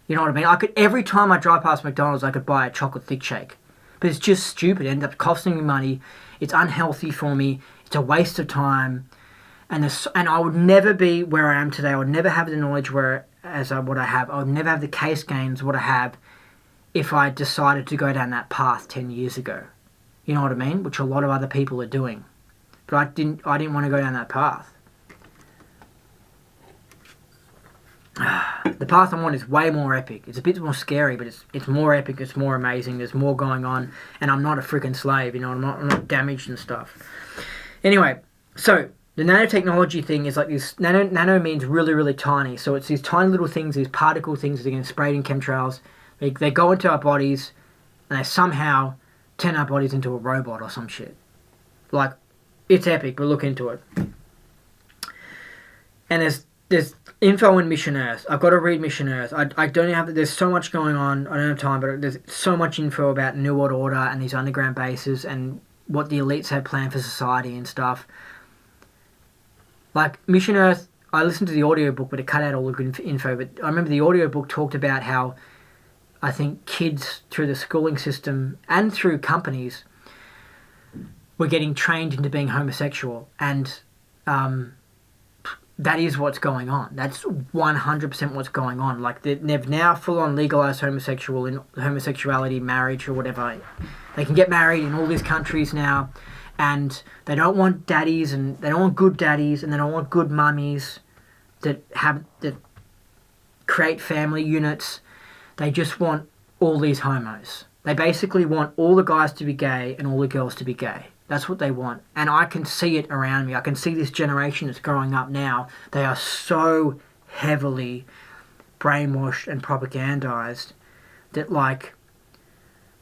You know what I mean? Every time I drive past McDonald's, I could buy a chocolate thick shake. But it's just stupid. It ends up costing me money. It's unhealthy for me. It's a waste of time. And I would never be where I am today. I would never have the knowledge what I have. I would never have the case gains what I have if I decided to go down that path 10 years ago. You know what I mean? Which a lot of other people are doing. But I didn't want to go down that path. The path I'm on is way more epic. It's a bit more scary, but it's more epic. It's more amazing. There's more going on, and I'm not a freaking slave. You know, I'm not damaged and stuff. Anyway, so the nanotechnology thing is like this. Nano means really, really tiny. So it's these tiny little things, these particle things that get sprayed in chemtrails. They go into our bodies, and they somehow turn our bodies into a robot or some shit. Like, It's epic, but look into it. And there's info in Mission Earth. I've got to read Mission Earth. I don't have... There's so much going on. I don't have time, but there's so much info about New World Order and these underground bases and what the elites have planned for society and stuff. Like, Mission Earth, I listened to the audiobook, but it cut out all the good info. But I remember the audiobook talked about how I think kids through the schooling system and through companies were getting trained into being homosexual. And that is what's going on. That's 100% what's going on. Like, they've now full-on legalized homosexuality, marriage or whatever. They can get married in all these countries now. And they don't want daddies, and they don't want good daddies, and they don't want good mummies that create family units. They just want all these homos. They basically want all the guys to be gay and all the girls to be gay. That's what they want. And I can see it around me. I can see this generation that's growing up now. They are so heavily brainwashed and propagandized that, like,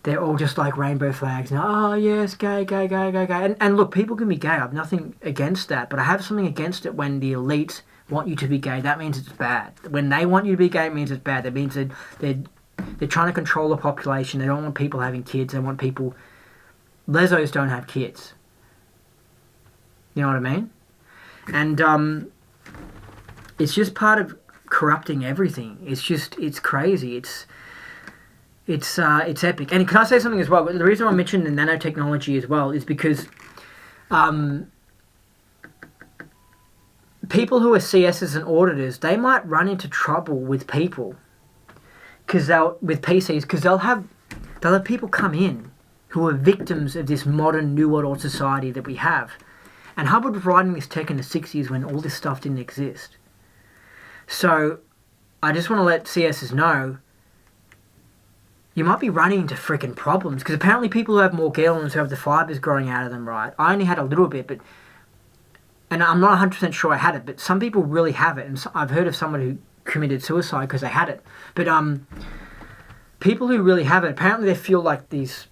they're all just like rainbow flags now. Oh, yes, gay, gay, gay, gay, gay. And look, people can be gay. I have nothing against that. But I have something against it when the elites want you to be gay. That means it's bad. When they want you to be gay, it means it's bad. That means that they're trying to control the population. They don't want people having kids. They want people... Lesos don't have kids. You know what I mean? And it's just part of corrupting everything. It's crazy. It's epic. And can I say something as well? The reason I mentioned the nanotechnology as well is because people who are CSs and auditors, they might run into trouble with people with PCs, because they'll have people come in who are victims of this modern New World Order society that we have. And Hubbard was writing this tech in the 60s when all this stuff didn't exist. So I just want to let CSs know, you might be running into freaking problems, because apparently people who have Morgellons, who have the fibers growing out of them, right? I only had a little bit, and I'm not 100% sure I had it, but some people really have it, and I've heard of someone who committed suicide because they had it. But people who really have it, apparently they feel like these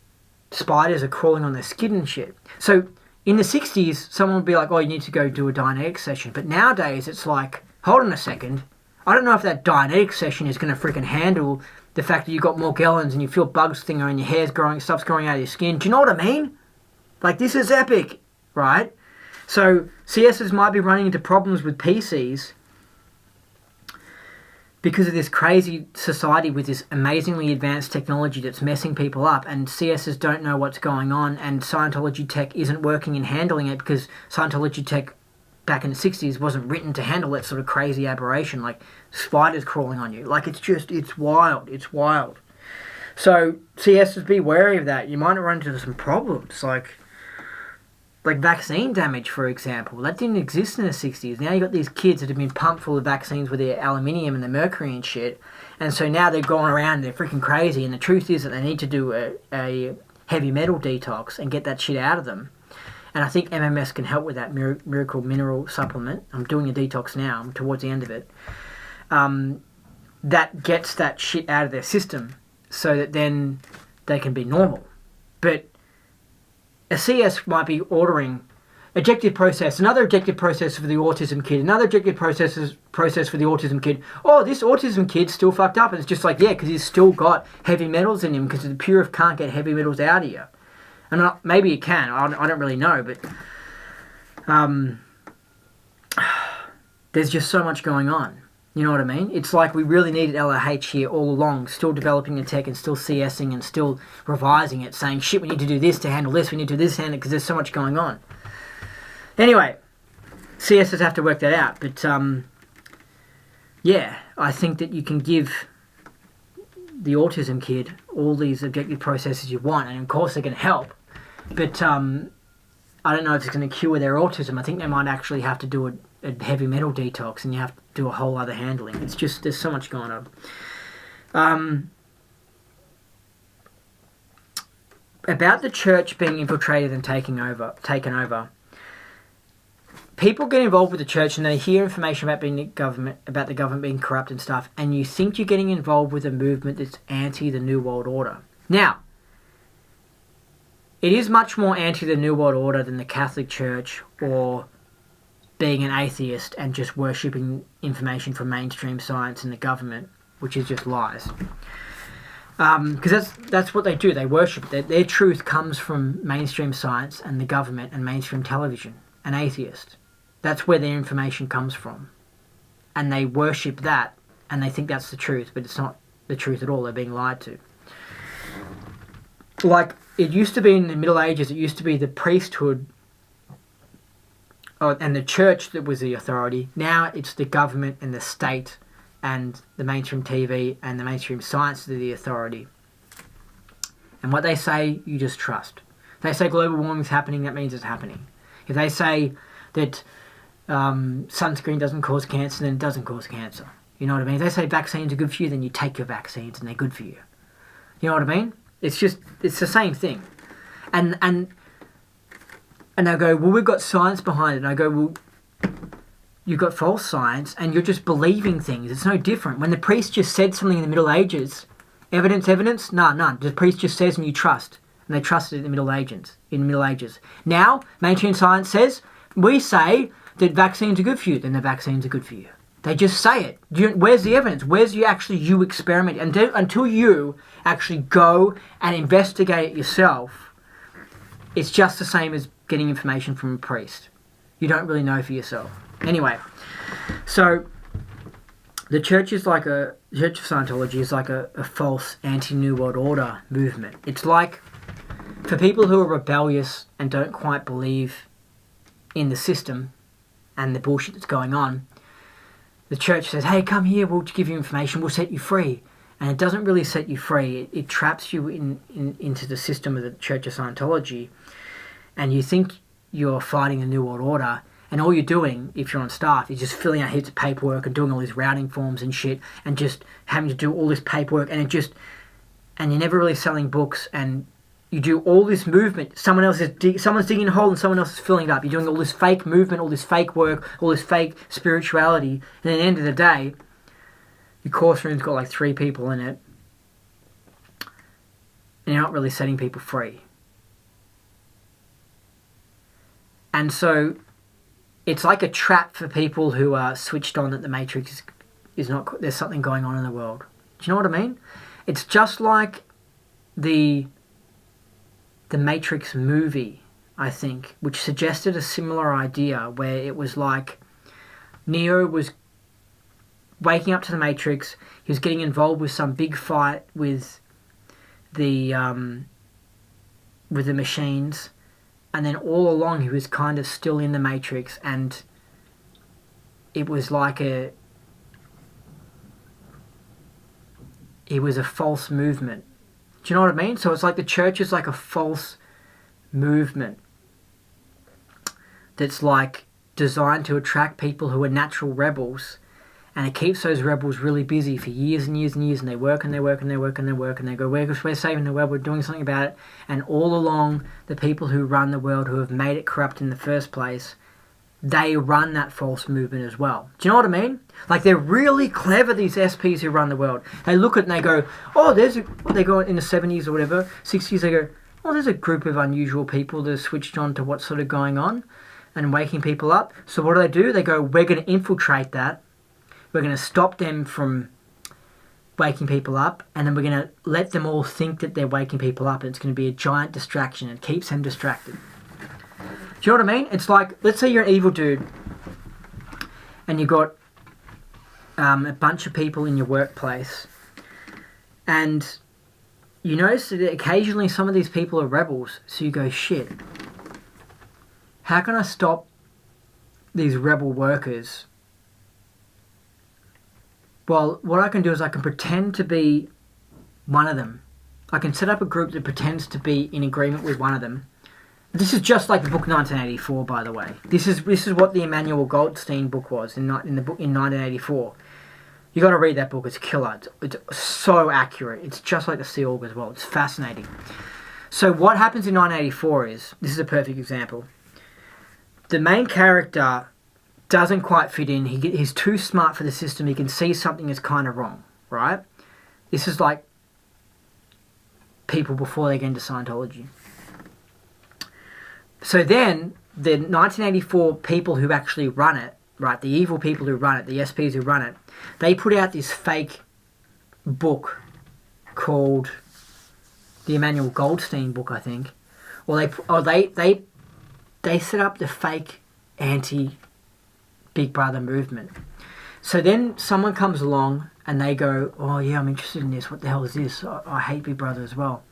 spiders are crawling on their skin and shit. So in the 60s, someone would be like, oh, you need to go do a Dianetics session. But nowadays, it's like, hold on a second. I don't know if that Dianetics session is going to freaking handle the fact that you've got Morgellons and you feel bugs sting and your hair's growing, stuff's growing out of your skin. Do you know what I mean? Like, this is epic, right? So CSs might be running into problems with PCs because of this crazy society with this amazingly advanced technology that's messing people up, and CSs don't know what's going on, and Scientology tech isn't working in handling it because Scientology tech back in the 60s wasn't written to handle that sort of crazy aberration, like spiders crawling on you. Like, it's wild. It's wild. So CSs, be wary of that. You might run into some problems, like vaccine damage, for example. That didn't exist in the 60s. Now you got these kids that have been pumped full of vaccines with their aluminium and the mercury and shit, and so now they're going around, they're freaking crazy, and the truth is that they need to do a heavy metal detox and get that shit out of them. And I think MMS can help with that, miracle mineral supplement. I'm doing a detox now, I'm towards the end of it. That gets that shit out of their system so that then they can be normal. But a CS might be ordering objective process, another objective process for the autism kid, another objective process for the autism kid. Oh, this autism kid's still fucked up. And it's just like, yeah, because he's still got heavy metals in him, because the Purif can't get heavy metals out of you. And maybe it can, I don't really know, but there's just so much going on. You know what I mean? It's like we really needed LRH here all along, still developing the tech and still CSing and still revising it, saying, shit, we need to do this to handle this, we need to do this to handle it, because there's so much going on. Anyway, CSs have to work that out, but yeah, I think that you can give the autism kid all these objective processes you want, and of course they're going to help, but I don't know if it's going to cure their autism. I think they might actually have to do a heavy metal detox, and you have to do a whole other handling. It's just, there's so much going on. About the church being infiltrated and taken over. People get involved with the church and they hear information about the government being corrupt and stuff, and you think you're getting involved with a movement that's anti the New World Order. Now, it is much more anti the New World Order than the Catholic Church or being an atheist and just worshipping information from mainstream science and the government, which is just lies. Because that's what they do. They worship it. Their truth comes from mainstream science and the government and mainstream television. An atheist. That's where their information comes from. And they worship that, and they think that's the truth, but it's not the truth at all. They're being lied to. Like, it used to be in the Middle Ages, it used to be the priesthood and the church that was the authority. Now it's the government and the state and the mainstream TV and the mainstream science that are the authority. And what they say, you just trust. If they say global warming is happening, that means it's happening. If they say that sunscreen doesn't cause cancer, then it doesn't cause cancer. You know what I mean? If they say vaccines are good for you, then you take your vaccines and they're good for you. You know what I mean? It's the same thing. And they'll go, well, we've got science behind it. And I go, well, you've got false science and you're just believing things. It's no different. When the priest just said something in the Middle Ages, evidence? No, none. The priest just says and you trust. And they trusted it in the Middle Ages. Now, mainstream science says, we say that vaccines are good for you, then the vaccines are good for you. They just say it. Where's the evidence? Where's you experiment? Until you actually go and investigate it yourself, it's just the same as getting information from a priest. You don't really know for yourself. Anyway, so the Church of Scientology is like a false anti-New World Order movement. It's like, for people who are rebellious and don't quite believe in the system and the bullshit that's going on, the church says, hey, come here, we'll give you information, we'll set you free. And it doesn't really set you free. It traps you into the system of the Church of Scientology. And you think you're fighting the New World Order. And all you're doing, if you're on staff, is just filling out heaps of paperwork and doing all these routing forms and shit. And just having to do all this paperwork. And you're never really selling books. And you do all this movement. Someone's digging a hole and someone else is filling it up. You're doing all this fake movement, all this fake work, all this fake spirituality. And at the end of the day, your course room's got like 3 people in it. And you're not really setting people free. And so it's like a trap for people who are switched on that the Matrix is not, there's something going on in the world. Do you know what I mean? It's just like the Matrix movie, I think, which suggested a similar idea where it was like Neo was waking up to the Matrix, he was getting involved with some big fight with the machines, and then all along he was kind of still in the Matrix, and it was like it was a false movement. Do you know what I mean? So it's like the church is like a false movement that's like designed to attract people who are natural rebels, and it keeps those rebels really busy for years and years and years, and they work and they work and they work and they work and they go, we're saving the world, we're doing something about it. And all along, the people who run the world, who have made it corrupt in the first place, they run that false movement as well. Do you know what I mean? Like, they're really clever, these SPs who run the world. They look at it and they go, oh, they go in the 70s or whatever, 60s, they go, oh, there's a group of unusual people that are switched on to what's sort of going on and waking people up. So what do? They go, we're going to infiltrate that. We're going to stop them from waking people up, and then we're going to let them all think that they're waking people up, and it's going to be a giant distraction. It keeps them distracted. Do you know what I mean? It's like, let's say you're an evil dude, and you've got a bunch of people in your workplace, and you notice that occasionally some of these people are rebels, so you go, shit, how can I stop these rebel workers? Well, what I can do is I can pretend to be one of them. I can set up a group that pretends to be in agreement with one of them. This is just like the book 1984, by the way. This is what the Emmanuel Goldstein book was in the book in 1984. You got to read that book. It's killer. It's so accurate. It's just like the Sea Org as well. It's fascinating. So what happens in 1984 is, this is a perfect example. The main character doesn't quite fit in. He's too smart for the system. He can see something is kind of wrong, right? This is like people before they get into Scientology. So then the 1984 people who actually run it, right, the evil people who run it, the SPs who run it, they put out this fake book called the Emmanuel Goldstein book, I think. Or they set up the fake anti-Big Brother movement. So then someone comes along and they go, oh yeah, I'm interested in this. What the hell is this? I hate Big Brother as well.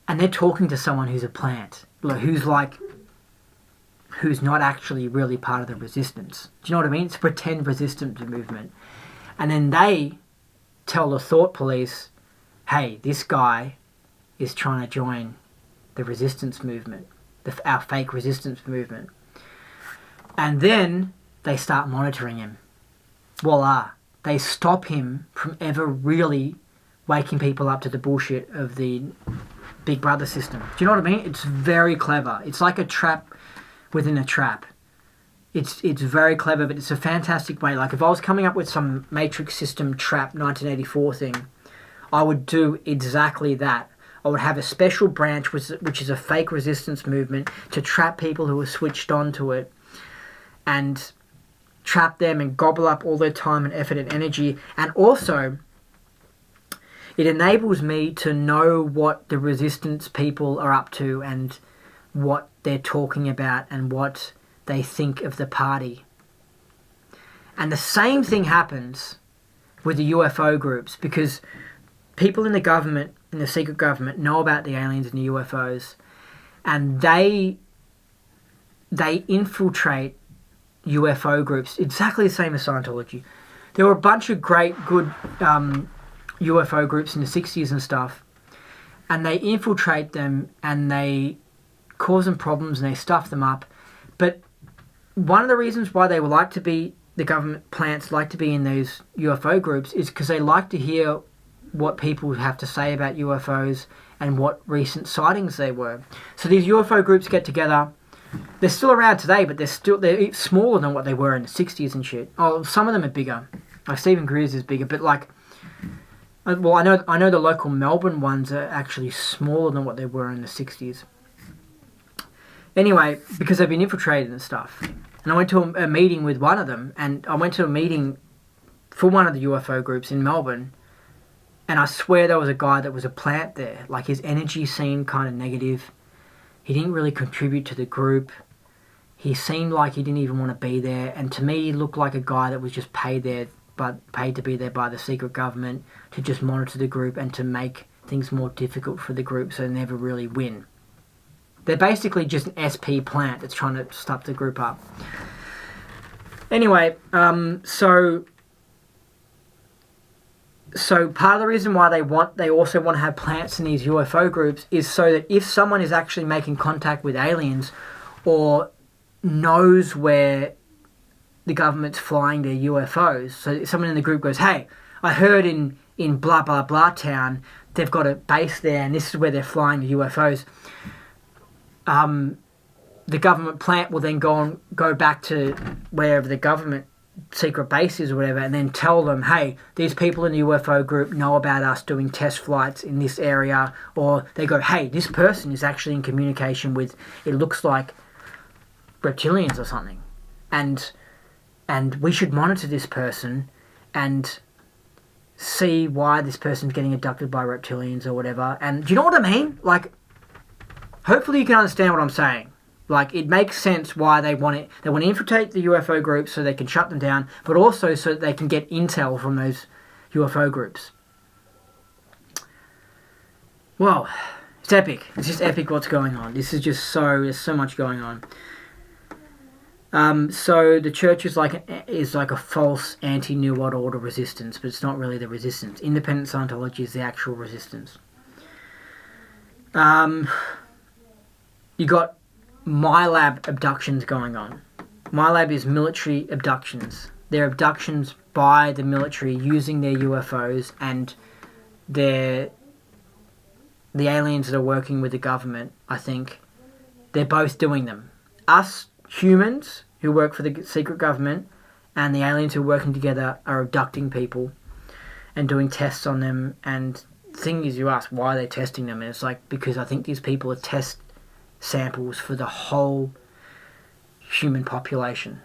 And they're talking to someone who's a plant, who's not actually really part of the resistance. Do you know what I mean? It's a pretend resistance movement. And then they tell the thought police, hey, this guy is trying to join the resistance movement, our fake resistance movement. And then they start monitoring him. Voila. They stop him from ever really waking people up to the bullshit of the Big Brother system. Do you know what I mean? It's very clever. It's like a trap within a trap. It's very clever, but it's a fantastic way. Like if I was coming up with some Matrix System trap 1984 thing, I would do exactly that. I would have a special branch which is a fake resistance movement to trap people who are switched on to it and trap them and gobble up all their time and effort and energy. And also, it enables me to know what the resistance people are up to and what they're talking about and what they think of the party. And the same thing happens with the UFO groups, because people in the government, in the secret government, know about the aliens and the UFOs, and they infiltrate UFO groups exactly the same as Scientology. There were a bunch of great, good UFO groups in the 60s and stuff, and they infiltrate them and they cause them problems and they stuff them up. But one of the reasons why they would like to be, the government plants like to be in those UFO groups, is because they like to hear what people have to say about UFOs and what recent sightings they were. So these UFO groups get together. They're still around today, but they're smaller than what they were in the 60s and shit. Oh, some of them are bigger. Like Stephen Greer's is bigger, but like, well, I know the local Melbourne ones are actually smaller than what they were in the 60s. Anyway, because they've been infiltrated and stuff. And I went to a meeting with one of them, and I went to a meeting for one of the UFO groups in Melbourne, and I swear there was a guy that was a plant there. Like, his energy seemed kind of negative. He didn't really contribute to the group. He seemed like he didn't even want to be there. And to me, he looked like a guy that was just paid to be there by the secret government to just monitor the group and to make things more difficult for the group so they never really win. They're basically just an SP plant that's trying to stuff the group up. Anyway, so part of the reason why they also want to have plants in these UFO groups is so that if someone is actually making contact with aliens or knows where the government's flying their UFOs, so if someone in the group goes, hey, I heard in blah blah blah town they've got a base there and this is where they're flying the UFOs, the government plant will then go back to wherever the government secret base is or whatever, and then tell them, hey, these people in the UFO group know about us doing test flights in this area. Or they go, hey, this person is actually in communication with, it looks like reptilians or something, and we should monitor this person and see why this person's getting abducted by reptilians or whatever. And do you know what I mean? Like, hopefully you can understand what I'm saying. Like, it makes sense why they want it. They want to infiltrate the UFO groups so they can shut them down, but also so that they can get intel from those UFO groups. Well, it's epic. It's just epic what's going on. This is just there's so much going on. So the church is like a false anti-New World Order resistance, but it's not really the resistance. Independent Scientology is the actual resistance. You got MyLab abductions going on. MyLab is military abductions. They're abductions by the military using their UFOs, and the aliens that are working with the government, I think, they're both doing them. Us humans who work for the secret government and the aliens who are working together are abducting people and doing tests on them. And the thing is, you ask, why are they testing them? And it's like, because I think these people are test samples for the whole human population.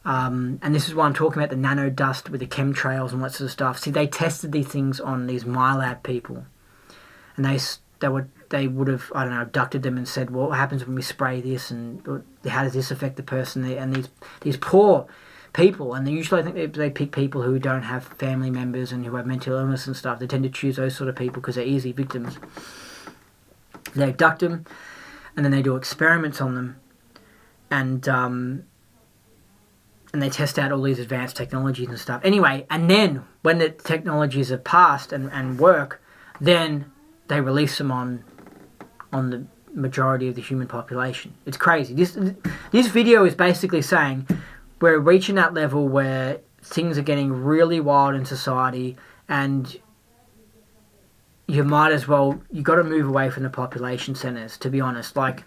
And this is why I'm talking about the nano dust with the chemtrails and that sort of stuff. See, they tested these things on these MyLab people, and they would have, I don't know, abducted them and said, well, what happens when we spray this, and how does this affect the person? And these poor people, and usually I think they pick people who don't have family members and who have mental illness and stuff. They tend to choose those sort of people because they're easy victims. They abduct them, and then they do experiments on them, and they test out all these advanced technologies and stuff. Anyway, and then when the technologies have passed and work, then they release them on the majority of the human population. It's crazy. This video is basically saying we're reaching that level where things are getting really wild in society, and you might as well, you got to move away from the population centers, to be honest. Like,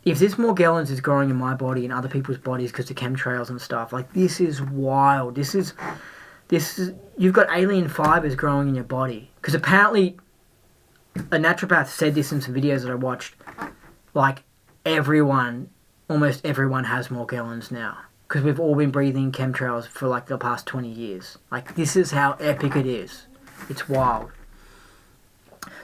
if this Morgellons is growing in my body and other people's bodies because of chemtrails and stuff, like, this is wild. This is, you've got alien fibers growing in your body. Because apparently, a naturopath said this in some videos that I watched, like, almost everyone has Morgellons now. Because we've all been breathing chemtrails for, like, the past 20 years. Like, this is how epic it is. It's wild.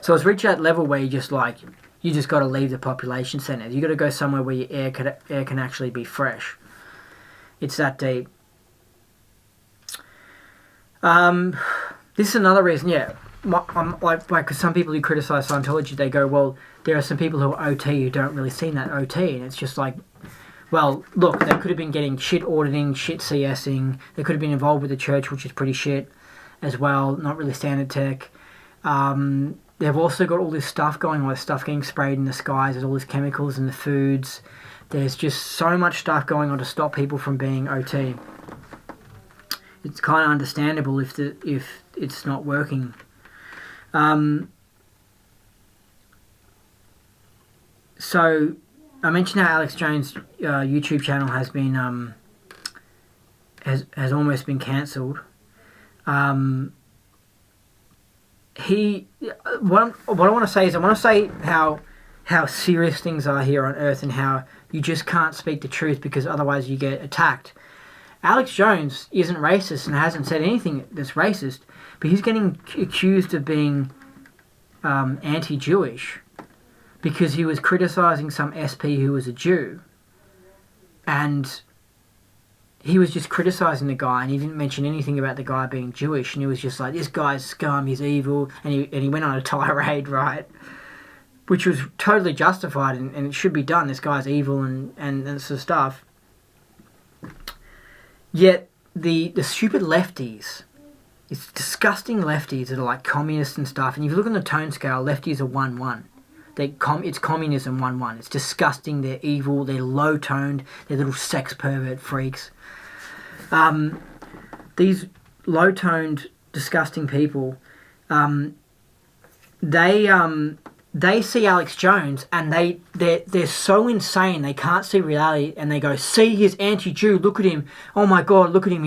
So it's reached that level where you just got to leave the population centers. You got to go somewhere where your air can actually be fresh. It's that deep. This is another reason, yeah. Because some people who criticize Scientology, they go, well, there are some people who are OT who don't really seem that OT, and it's just like, well, look, they could have been getting shit auditing, shit CSing. They could have been involved with the church, which is pretty shit as well. Not really standard tech. They've also got all this stuff going on, stuff getting sprayed in the skies. There's all these chemicals in the foods. There's just so much stuff going on to stop people from being OT. It's kind of understandable if it's not working. So I mentioned how Alex Jones' YouTube channel has been has almost been cancelled. What I want to say is I want to say how serious things are here on Earth and how you just can't speak the truth because otherwise you get attacked. Alex Jones isn't racist and hasn't said anything that's racist, but he's getting accused of being anti-Jewish because he was criticizing some SP who was a Jew, and he was just criticizing the guy, and he didn't mention anything about the guy being Jewish, and he was just like, this guy's scum, he's evil, and he went on a tirade, right? Which was totally justified, and it should be done. This guy's evil and sort of stuff. Yet the stupid lefties, it's disgusting lefties that are like communists and stuff, and if you look on the tone scale, lefties are 1-1. It's communism 1-1. It's disgusting, they're evil, they're low-toned, they're little sex pervert freaks. These low-toned, disgusting people, they see Alex Jones and they're so insane they can't see reality, and they go, see, he's anti-Jew, look at him, oh my god, look at him,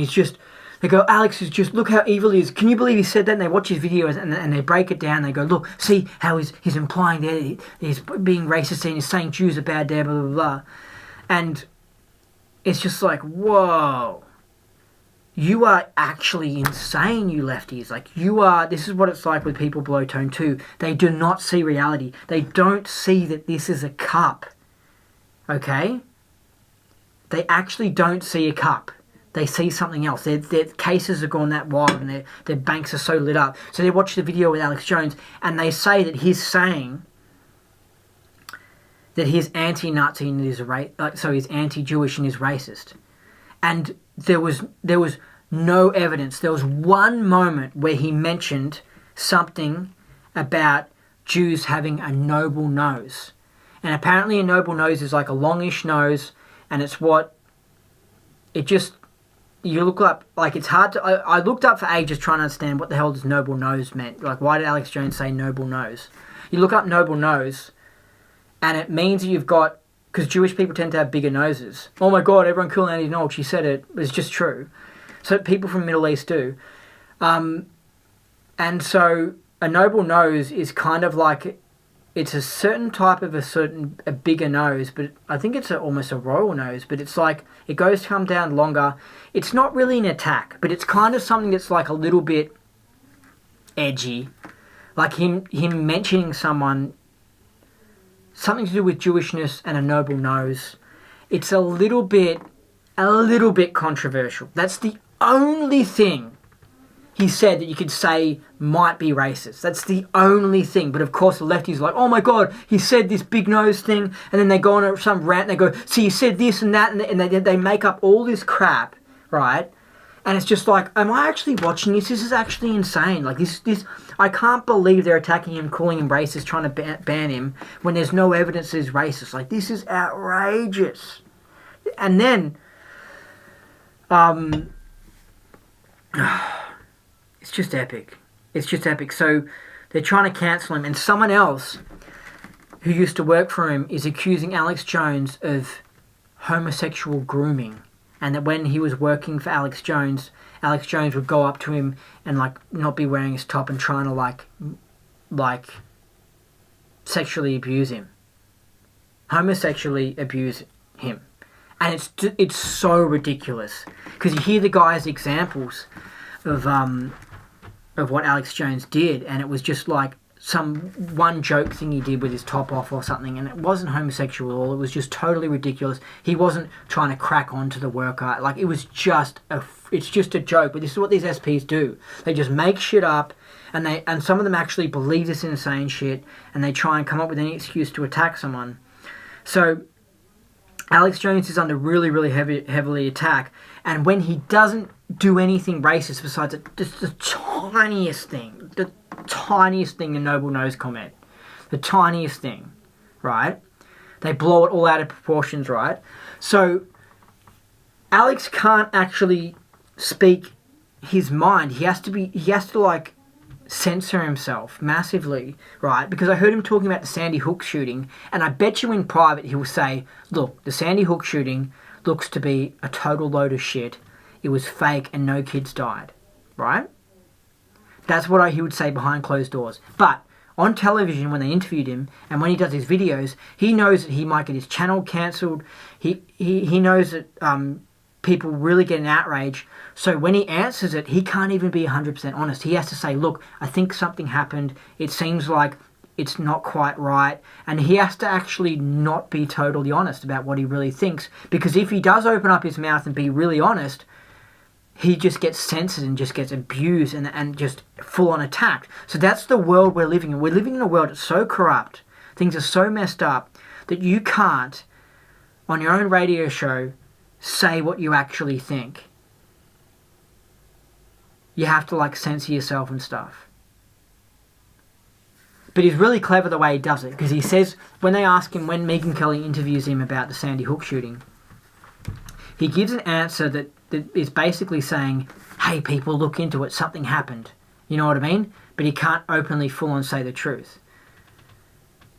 they go, Alex is just, look how evil he is, can you believe he said that? And they watch his videos and they break it down, they go, look, see how he's implying that he's being racist and he's saying Jews are bad there, blah blah blah. And it's just like, whoa, you are actually insane, you lefties. Like, this is what it's like with people below tone 2. They do not see reality. They don't see that this is a cup. Okay? They actually don't see a cup. They see something else. Their cases have gone that wild and their banks are so lit up. So they watch the video with Alex Jones and they say that he's saying that he's anti-Nazi and he's anti-Jewish and he's racist. And there was no evidence. There was one moment where he mentioned something about Jews having a noble nose. And apparently a noble nose is like a longish nose, and it's you look up, like, it's hard to, I looked up for ages trying to understand what the hell does noble nose meant. Like, why did Alex Jones say noble nose? You look up noble nose, and it means that you've got, because Jewish people tend to have bigger noses. Oh my god, everyone kill Andy Knoll, she said it. It's just true. So people from the Middle East do. And so a noble nose is kind of like it's a certain type of a bigger nose, but I think it's almost a royal nose, but it's like it goes to come down longer. It's not really an attack, but it's kind of something that's like a little bit edgy, like him mentioning something to do with Jewishness and a noble nose. It's a little bit controversial. That's the only thing he said that you could say might be racist. That's the only thing. But of course the lefties are like, oh my God, he said this big nose thing, and then they go on some rant and they go, so you said this and that, and they make up all this crap, right? And it's just like, am I actually watching this? This is actually insane. Like this, I can't believe they're attacking him, calling him racist, trying to ban him when there's no evidence that he's racist. Like this is outrageous. And then, it's just epic. It's just epic. So they're trying to cancel him, and someone else who used to work for him is accusing Alex Jones of homosexual grooming, and that when he was working for Alex Jones would go up to him and like not be wearing his top and trying to like sexually abuse him, homosexually abuse him. And it's so ridiculous because you hear the guy's examples of what Alex Jones did, and it was just like some one joke thing he did with his top off or something, and it wasn't homosexual at all. It was just totally ridiculous. He wasn't trying to crack onto the worker. Like it was just it's just a joke. But this is what these SPs do. They just make shit up, and some of them actually believe this insane shit, and they try and come up with any excuse to attack someone. So Alex Jones is under really heavily attack, and when he doesn't do anything racist besides just the tiniest thing, the noble nose comment, the tiniest thing, right? They blow it all out of proportions, right? So Alex can't actually speak his mind. He has to like censor himself massively, right? Because I heard him talking about the Sandy Hook shooting, and I bet you in private he will say, look, the Sandy Hook shooting looks to be a total load of shit. It was fake and no kids died, right? That's what he would say behind closed doors. But on television, when they interviewed him and when he does his videos, he knows that he might get his channel cancelled. He knows that people really get an outrage. So when he answers it, he can't even be 100% honest. He has to say, look, I think something happened. It seems like it's not quite right. And he has to actually not be totally honest about what he really thinks. Because if he does open up his mouth and be really honest, he just gets censored and just gets abused and just full-on attacked. So that's the world we're living in. We're living in a world that's so corrupt, things are so messed up, that you can't, on your own radio show, say what you actually think. You have to, like, censor yourself and stuff. But he's really clever the way he does it, because he says, when they ask him, when Megyn Kelly interviews him about the Sandy Hook shooting, he gives an answer that is basically saying, hey people, look into it, something happened. You know what I mean? But he can't openly full on say the truth.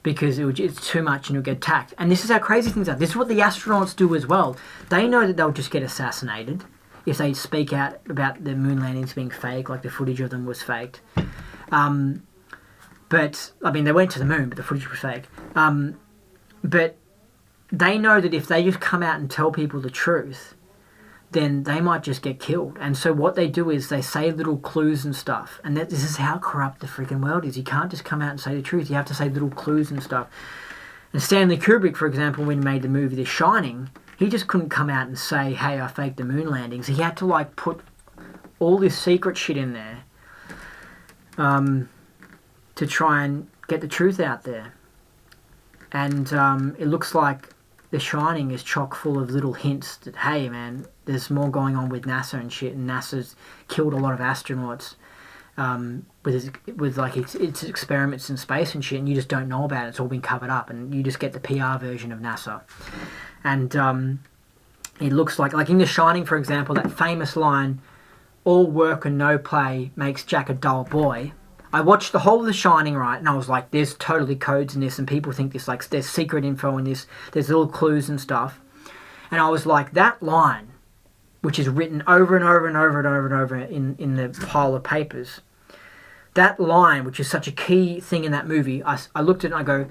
Because it's too much and he'll get attacked. And this is how crazy things are. This is what the astronauts do as well. They know that they'll just get assassinated if they speak out about the moon landings being fake, like the footage of them was faked. But, I mean, they went to the moon, but the footage was fake. But they know that if they just come out and tell people the truth, then they might just get killed. And so what they do is they say little clues and stuff. And this is how corrupt the freaking world is. You can't just come out and say the truth. You have to say little clues and stuff. And Stanley Kubrick, for example, when he made the movie The Shining, he just couldn't come out and say, hey, I faked the moon landings. He had to, like, put all this secret shit in there to try and get the truth out there. And it looks like The Shining is chock full of little hints that, hey, man, there's more going on with NASA and shit, and NASA's killed a lot of astronauts with like its experiments in space and shit, and you just don't know about it. It's all been covered up, and you just get the PR version of NASA. And it looks like in The Shining, for example, that famous line, all work and no play makes Jack a dull boy. I watched the whole of The Shining, right, and I was like, there's totally codes in this, and people think this, like, there's secret info in this, there's little clues and stuff. And I was like, that line, which is written over and over and over and over and over in the pile of papers, that line, which is such a key thing in that movie, I looked at it and I go,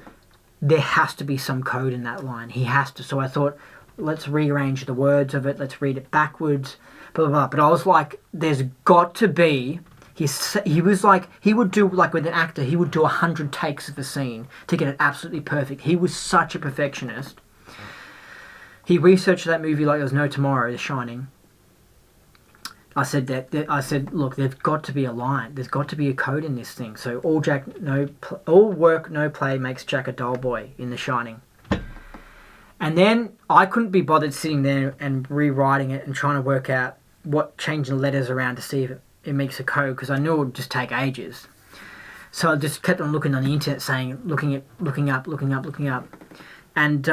there has to be some code in that line. He has to. So I thought, let's rearrange the words of it. Let's read it backwards. Blah, blah, blah. But I was like, there's got to be... He was like, he would do, like with an actor, he would do 100 takes of the scene to get it absolutely perfect. He was such a perfectionist. He researched that movie like there was no tomorrow, The Shining. I said, look, there's got to be a line. There's got to be a code in this thing. So all work, no play makes Jack a dull boy in The Shining. And then I couldn't be bothered sitting there and rewriting it and trying to work out what changing the letters around to see if it makes a code, because I knew it would just take ages. So I just kept on looking on the internet, looking up. And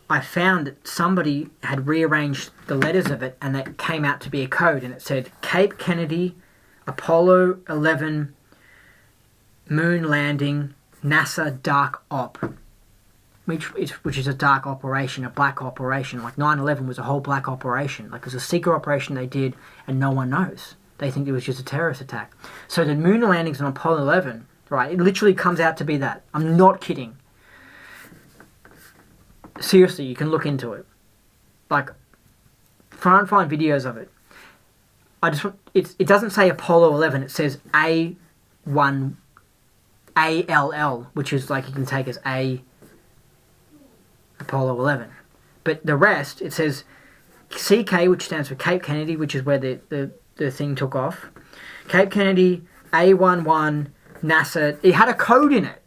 I found that somebody had rearranged the letters of it, and that came out to be a code, and it said Cape Kennedy, Apollo 11, moon landing, NASA dark op, which is a dark operation, a black operation. Like 9/11 was a whole black operation. Like it was a secret operation they did, and no one knows. They think it was just a terrorist attack. So the moon landings on Apollo 11, right? It literally comes out to be that. I'm not kidding. Seriously, you can look into it. Like, try and find videos of it. It doesn't say Apollo 11. It says A1 ALL, which is like you can take as A Apollo 11. But the rest, it says CK, which stands for Cape Kennedy, which is where the thing took off. Cape Kennedy, A11, NASA. It had a code in it.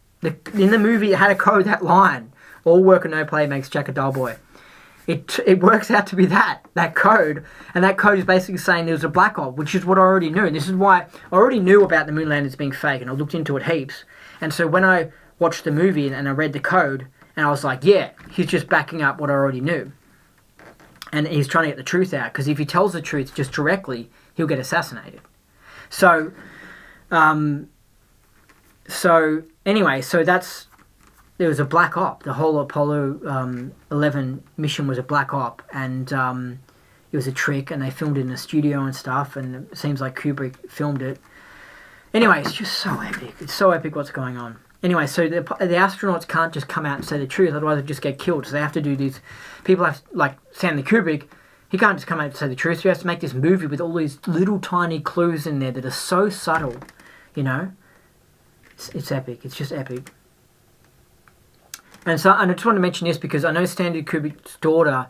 In the movie, it had a code, that line. All work and no play makes Jack a dull boy. It works out to be that code. And that code is basically saying there was a black hole, which is what I already knew. And this is why I already knew about the moon landings being fake, and I looked into it heaps. And so when I watched the movie and I read the code, and I was like, yeah, he's just backing up what I already knew. And he's trying to get the truth out, because if he tells the truth just directly, he'll get assassinated. So anyway, there was a black op. The whole Apollo 11 mission was a black op, and it was a trick, and they filmed it in a studio and stuff, and it seems like Kubrick filmed it. Anyway, it's just so epic. It's so epic what's going on. Anyway, so the astronauts can't just come out and say the truth, otherwise they just get killed. So they have to do these... People have, like Stanley Kubrick, he can't just come out and say the truth. He has to make this movie with all these little tiny clues in there that are so subtle, you know? It's epic. It's just epic. And I just want to mention this because I know Stanley Kubrick's daughter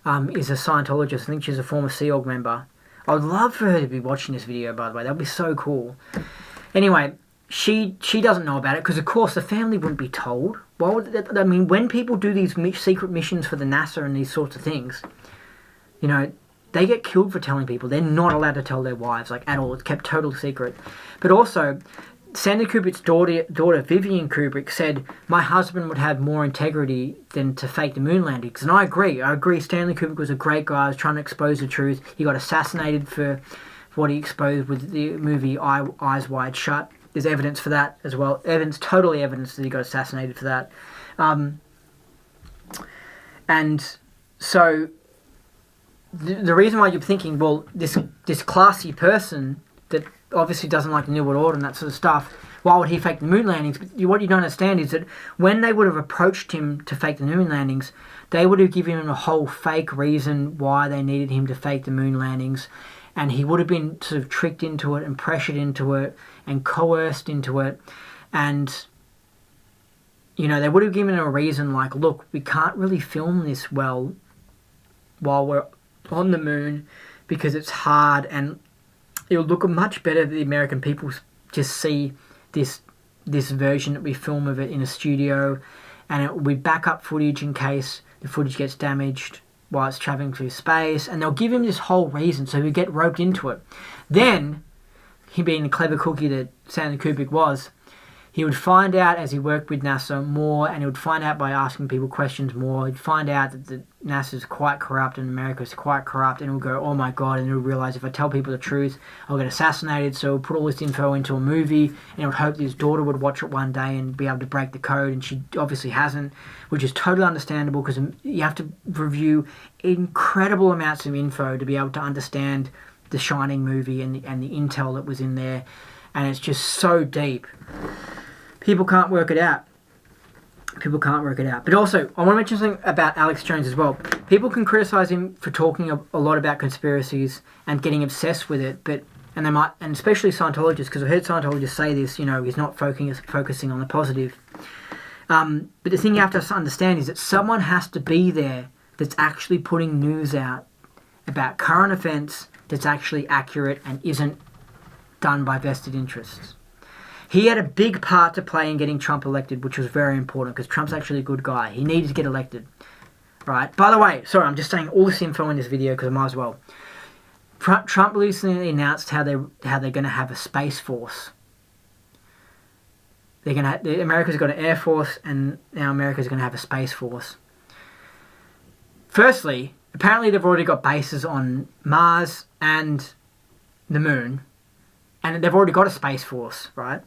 is a Scientologist. I think she's a former Sea Org member. I would love for her to be watching this video, by the way. That would be so cool. Anyway, she doesn't know about it because, of course, the family wouldn't be told. Why would I mean, when people do these secret missions for the NASA and these sorts of things, you know, they get killed for telling people. They're not allowed to tell their wives, like, at all. It's kept totally secret. But also, Stanley Kubrick's daughter Vivian Kubrick said, my husband would have more integrity than to fake the moon landings. And I agree. Stanley Kubrick was a great guy. He was trying to expose the truth. He got assassinated for what he exposed with the movie Eyes Wide Shut. There's evidence for that as well. Totally evidence that he got assassinated for that. And so the reason why you're thinking, well, this classy person that obviously doesn't like the New World Order and that sort of stuff, why would he fake the moon landings? But what you don't understand is that when they would have approached him to fake the moon landings, they would have given him a whole fake reason why they needed him to fake the moon landings, and he would have been sort of tricked into it and pressured into it and coerced into it. And, you know, they would have given him a reason like, look, we can't really film this well while we're on the moon because it's hard, and it'll look much better that the American people just see this version that we film of it in a studio, and it will be backup footage in case the footage gets damaged while it's traveling through space, and they'll give him this whole reason so he get roped into it. Then, he being the clever cookie that Stanley Kubrick was, he would find out as he worked with NASA more, and he would find out by asking people questions more. He'd find out that NASA is quite corrupt and America is quite corrupt, and he'll go, oh my God, and he'll realize if I tell people the truth, I'll get assassinated. So he'll put all this info into a movie, and he would hope that his daughter would watch it one day and be able to break the code, and she obviously hasn't, which is totally understandable because you have to review incredible amounts of info to be able to understand the Shining movie and the intel that was in there. And it's just so deep. People can't work it out. People can't work it out. But also, I want to mention something about Alex Jones as well. People can criticize him for talking a lot about conspiracies and getting obsessed with it, and especially Scientologists, because I've heard Scientologists say this, he's not focusing on the positive. But the thing you have to understand is that someone has to be there that's actually putting news out about current events that's actually accurate and isn't done by vested interests. He had a big part to play in getting Trump elected, which was very important because Trump's actually a good guy. He needed to get elected, right? By the way, sorry, I'm just saying all this info in this video because I might as well. Trump recently announced how they're going to have a space force. America's got an air force, and now America's going to have a space force. Firstly, apparently they've already got bases on Mars and the Moon, and they've already got a space force, right?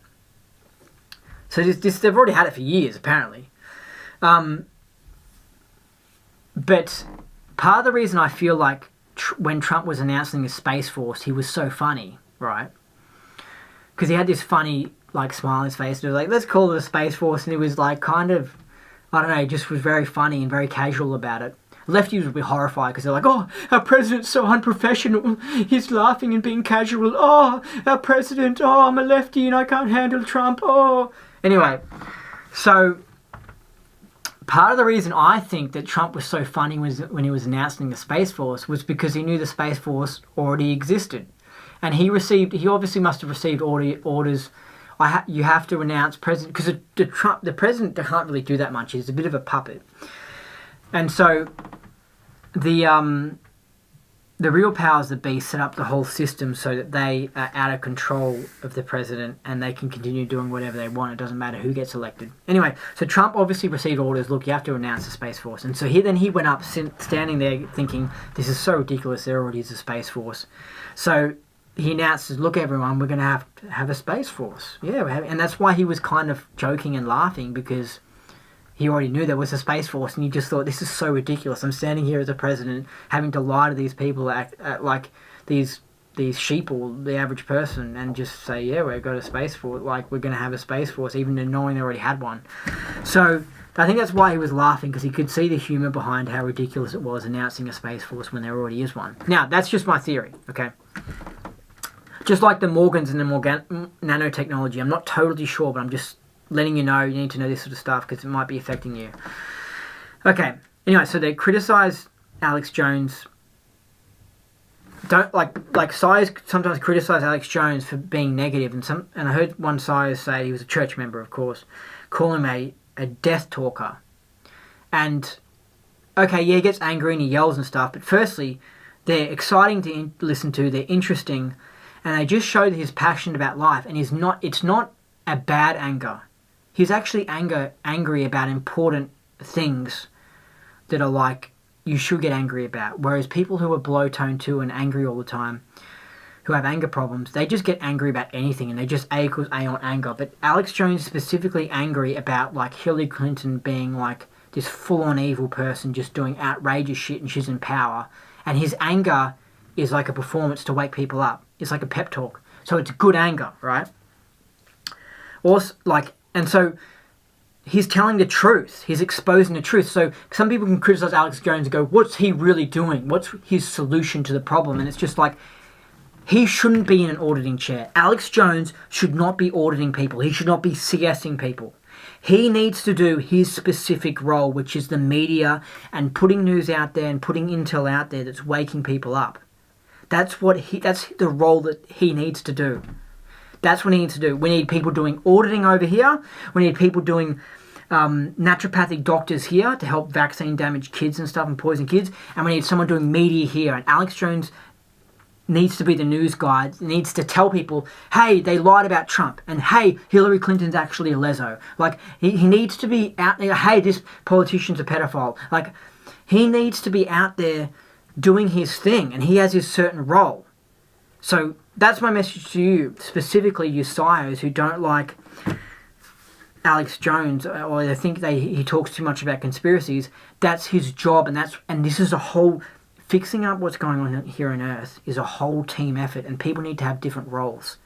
So they've already had it for years, apparently. But part of the reason I feel like when Trump was announcing the space force, he was so funny, right? Because he had this funny smile on his face. It was like, let's call it a space force, and he was kind of, I don't know, just was very funny and very casual about it. Lefties would be horrified because they're like, oh, our president's so unprofessional. He's laughing and being casual. Oh, our president. Oh, I'm a lefty and I can't handle Trump. Oh. Anyway, so part of the reason I think that Trump was so funny was when he was announcing the Space Force was because he knew the Space Force already existed. And he obviously must have received orders. You have to announce president, because the president can't really do that much. He's a bit of a puppet. And so the real powers that be set up the whole system so that they are out of control of the president and they can continue doing whatever they want. It doesn't matter who gets elected. Anyway, so Trump obviously received orders, look, you have to announce the Space Force. And so he went up standing there thinking, this is so ridiculous, there already is a Space Force. So he announces, look everyone, we're going to have a Space Force. Yeah, and that's why he was kind of joking and laughing, because he already knew there was a Space Force, and he just thought, this is so ridiculous. I'm standing here as a president having to lie to these people like these sheeple, the average person, and just say, yeah, we've got a Space Force, we're going to have a Space Force, even knowing they already had one. So I think that's why he was laughing, because he could see the humour behind how ridiculous it was announcing a Space Force when there already is one. Now, that's just my theory, okay? Just like the Morgans and the nanotechnology, I'm not totally sure, but I'm just letting you know, you need to know this sort of stuff because it might be affecting you. Okay, anyway, so they criticize Alex Jones. Sires sometimes criticize Alex Jones for being negative, and I heard one sire say, he was a church member, of course, call him a death talker. And okay, yeah, he gets angry and he yells and stuff, but firstly, they're exciting to listen to, they're interesting, and they just show that he's passionate about life, and it's not a bad anger. He's actually angry about important things that are you should get angry about. Whereas people who are blow-toned too and angry all the time, who have anger problems, they just get angry about anything and they just A equals A on anger. But Alex Jones is specifically angry about Hillary Clinton being this full-on evil person just doing outrageous shit and she's in power. And his anger is like a performance to wake people up. It's like a pep talk. So it's good anger, right? Also, and so he's telling the truth. He's exposing the truth. So some people can criticize Alex Jones and go, what's he really doing? What's his solution to the problem? And it's just he shouldn't be in an auditing chair. Alex Jones should not be auditing people. He should not be CSing people. He needs to do his specific role, which is the media and putting news out there and putting intel out there that's waking people up. That's the role that he needs to do. That's what he needs to do. We need people doing auditing over here. We need people doing naturopathic doctors here to help vaccine damaged kids and stuff and poison kids. And we need someone doing media here. And Alex Jones needs to be the news guy. Needs to tell people, hey, they lied about Trump. And hey, Hillary Clinton's actually a lezo. He needs to be out there. Hey, this politician's a pedophile. He needs to be out there doing his thing. And he has his certain role. So that's my message to you, specifically you sires who don't like Alex Jones, or they think he talks too much about conspiracies. That's his job, and this is a whole fixing up what's going on here on Earth is a whole team effort, and people need to have different roles.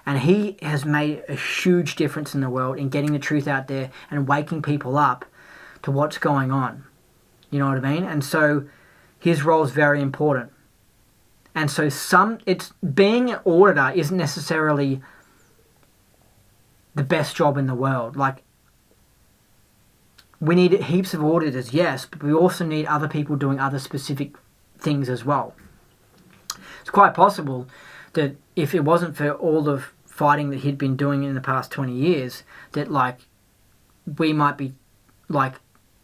And he has made a huge difference in the world in getting the truth out there and waking people up to what's going on. You know what I mean? And so his role is very important. And so being an auditor isn't necessarily the best job in the world. Like, we need heaps of auditors, yes, but we also need other people doing other specific things as well. It's quite possible that if it wasn't for all the fighting that he'd been doing in the past 20 years, that, like, we might be, like,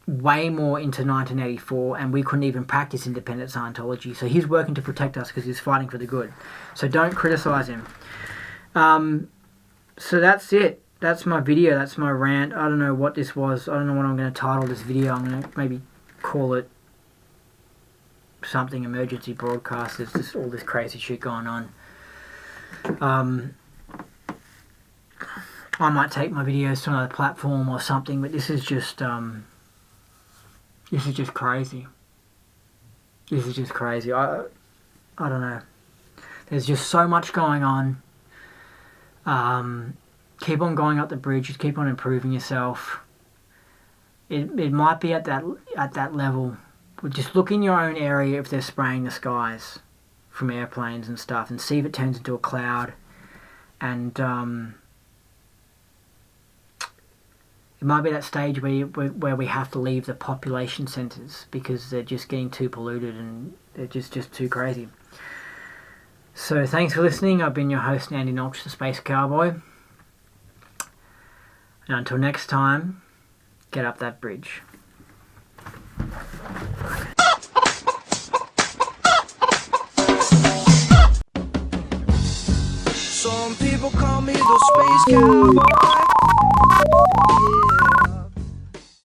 way more into 1984 and we couldn't even practice independent Scientology. So he's working to protect us because he's fighting for the good. So don't criticize him. So that's it. That's my video. That's my rant. I don't know what this was. I don't know what I'm going to title this video. I'm going to maybe call it something emergency broadcast. There's just all this crazy shit going on. I might take my videos to another platform or something, but this is just crazy. This is just crazy. I don't know. There's just so much going on. Keep on going up the bridge. Just keep on improving yourself. It might be at that level. But just look in your own area if they're spraying the skies from airplanes and stuff, and see if it turns into a cloud. And it might be that stage where we have to leave the population centres because they're just getting too polluted and they're just too crazy. So thanks for listening. I've been your host, Andy Notch, the Space Cowboy. And until next time, get up that bridge. Some people call me the Space Cowboy.